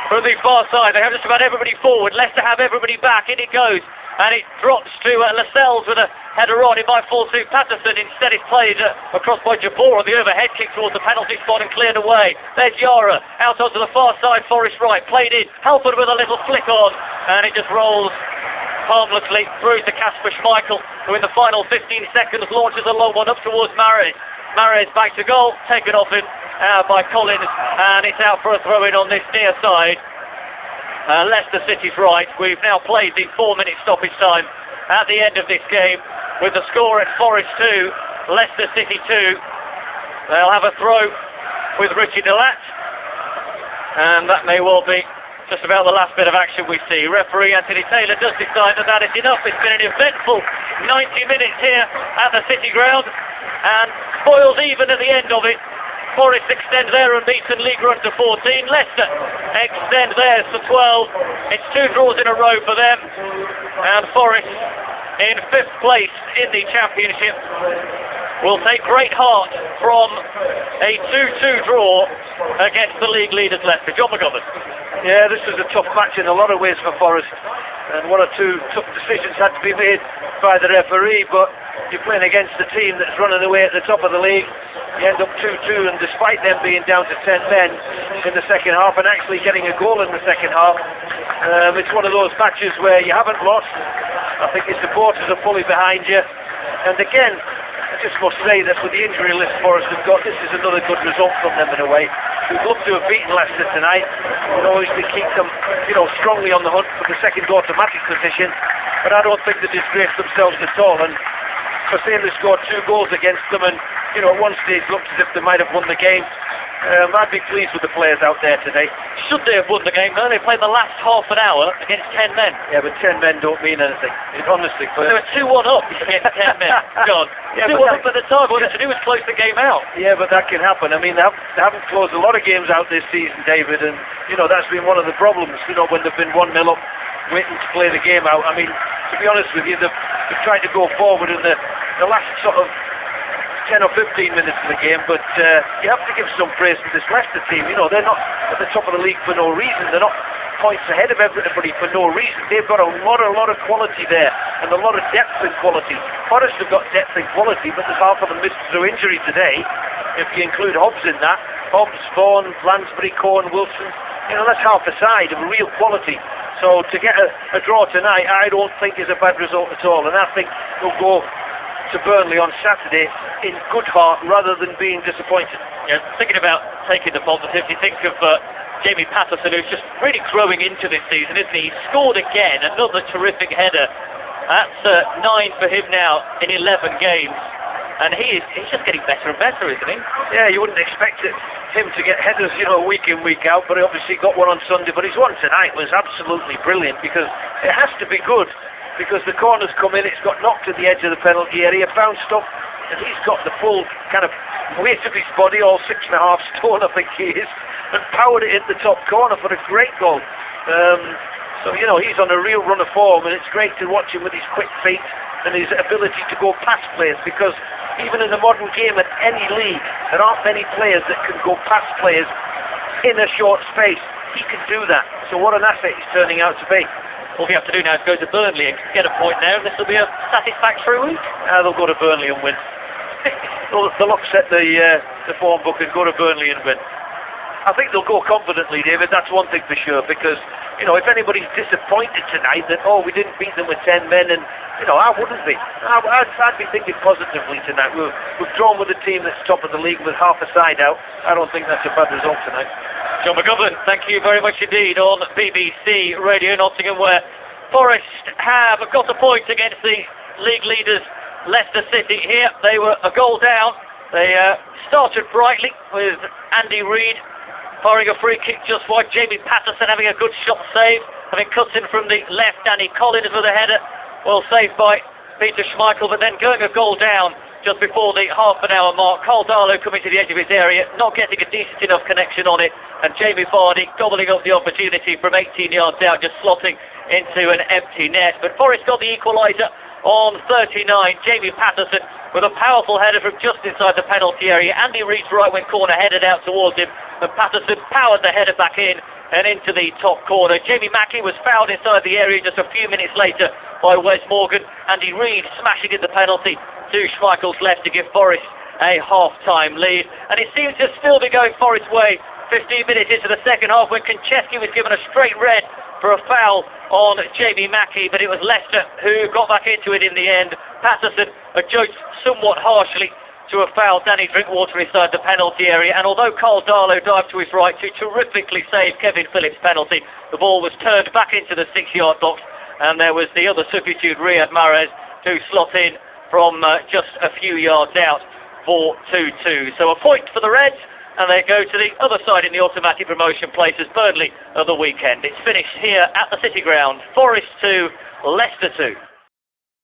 From the far side, they have just about everybody forward. Leicester have everybody back, in it goes. And it drops to Lascelles with a header on. It might fall to Patterson. Instead it's played across by Jabor on the overhead kick towards the penalty spot and cleared away. There's Yara out onto the far side, Forest right, played in. Halford with a little flick on, and it just rolls harmlessly through to Kasper Schmeichel, who in the final 15 seconds launches a long one up towards Mahrez. Mahrez back to goal, taken off him by Collins, and it's out for a throw-in on this near side. Leicester City's right. We've now played the 4-minute stoppage time at the end of this game, with the score at Forest 2, Leicester City 2. They'll have a throw with Richie Delat, and that may well be just about the last bit of action we see. Referee Anthony Taylor does decide that is enough. It's been an eventful 90 minutes here at the City Ground, and spoils even at the end of it. Forest extends their unbeaten league run to 14. Leicester extends theirs to 12. It's 2 draws in a row for them, and Forest in 5th place in the Championship will take great heart from a 2-2 draw against the league leaders Leicester. John McGovern. Yeah, this was a tough match in a lot of ways for Forest, and 1 or 2 tough decisions had to be made by the referee, but you're playing against a team that's running away at the top of the league. You end up 2-2, and despite them being down to 10 men in the second half and actually getting a goal in the second half, it's one of those matches where you haven't lost. I think your supporters are fully behind you, and again, I just must say that with the injury list Forest have got, this is another good result from them in a way. We'd love to have beaten Leicester tonight, and obviously keep them, strongly on the hunt for the second automatic position, but I don't think they disgraced themselves at all. And for saying they scored 2 goals against them, and at one stage looked as if they might have won the game, I'd be pleased with the players out there today. Should they have won the game though? They played the last half an hour against 10 men. Yeah, but 10 men don't mean anything, honestly. They were 2-1 up against 10 men. God. Yeah, 2-1 up at the time. All they had to do was close the game out. Yeah, but that can happen. I mean, they haven't closed a lot of games out this season, David, and that's been one of the problems, when they've been 1-0 up, waiting to play the game out. I mean, to be honest with you, they've tried to go forward in the last sort of 10 or 15 minutes of the game, but you have to give some praise to this Leicester team. They're not at the top of the league for no reason. They're not points ahead of everybody for no reason. They've got a lot of quality there, and a lot of depth and quality. Forest have got depth and quality, but there's half of them missed through injury today. If you include Hobbs in that, Hobbs, Vaughan, Lansbury, Cohen, Wilson, that's half a side of real quality. So to get a draw tonight, I don't think is a bad result at all, and I think we'll go to Burnley on Saturday in good heart rather than being disappointed. Yeah, thinking about taking the positives, you think of Jamie Patterson, who's just really growing into this season, isn't he? He scored again, another terrific header. That's 9 for him now in 11 games, and he's just getting better and better, isn't he? Yeah, you wouldn't expect him to get headers, week in, week out, but he obviously got one on Sunday. But his one tonight was absolutely brilliant, because it has to be good. Because the corner's come in, it's got knocked at the edge of the penalty area, bounced up, and he's got the full kind of weight of his body, all 6.5 stone I think he is, and powered it in the top corner for a great goal. So, you know, he's on a real run of form, and it's great to watch him with his quick feet and his ability to go past players, because even in the modern game at any league, there aren't many players that can go past players in a short space. He can do that. So what an asset he's turning out to be. All we have to do now is go to Burnley and get a point now, and this will be a satisfactory week. They'll go to Burnley and win. They'll upset the form book and go to Burnley and win. I think they'll go confidently, David, that's one thing for sure, because, you know, if anybody's disappointed tonight that, oh, we didn't beat them with 10 men, and, you know, I wouldn't be. I'd be thinking positively tonight. We've drawn with a team that's top of the league with half a side out. I don't think that's a bad result tonight. John McGovern, thank you very much indeed on BBC Radio Nottingham, where Forest have got a point against the league leaders Leicester City here. They were a goal down. They started brightly with Andy Reid firing a free kick just wide. Jamie Patterson having a good shot save, having cut in from the left. Danny Collins with a header, well saved by Peter Schmeichel, but then going a goal down just before the half an hour mark. Carl Darlow coming to the edge of his area, not getting a decent enough connection on it, and Jamie Vardy gobbling up the opportunity from 18 yards out, just slotting into an empty net. But Forest got the equaliser on 39. Jamie Patterson with a powerful header from just inside the penalty area. Andy Reid's right wing corner headed out towards him, and Patterson powered the header back in and into the top corner. Jamie Mackie was fouled inside the area just a few minutes later by Wes Morgan. Andy Reid smashing in the penalty to Schmeichel's left to give Forest a half-time lead, and it seems to still be going Forest's way 15 minutes into the second half, when Konchesky was given a straight red for a foul on Jamie Mackie, but it was Leicester who got back into it in the end. Patterson adjudged somewhat harshly to a foul Danny Drinkwater inside the penalty area, and although Carl Darlow dived to his right to terrifically save Kevin Phillips' penalty, the ball was turned back into the 6-yard box, and there was the other substitute, Riyad Mahrez, to slot in from just a few yards out for 2-2. So a point for the Reds, and they go to the other side in the automatic promotion places, Burnley, at the weekend. It's finished here at the City Ground. Forest 2, Leicester 2.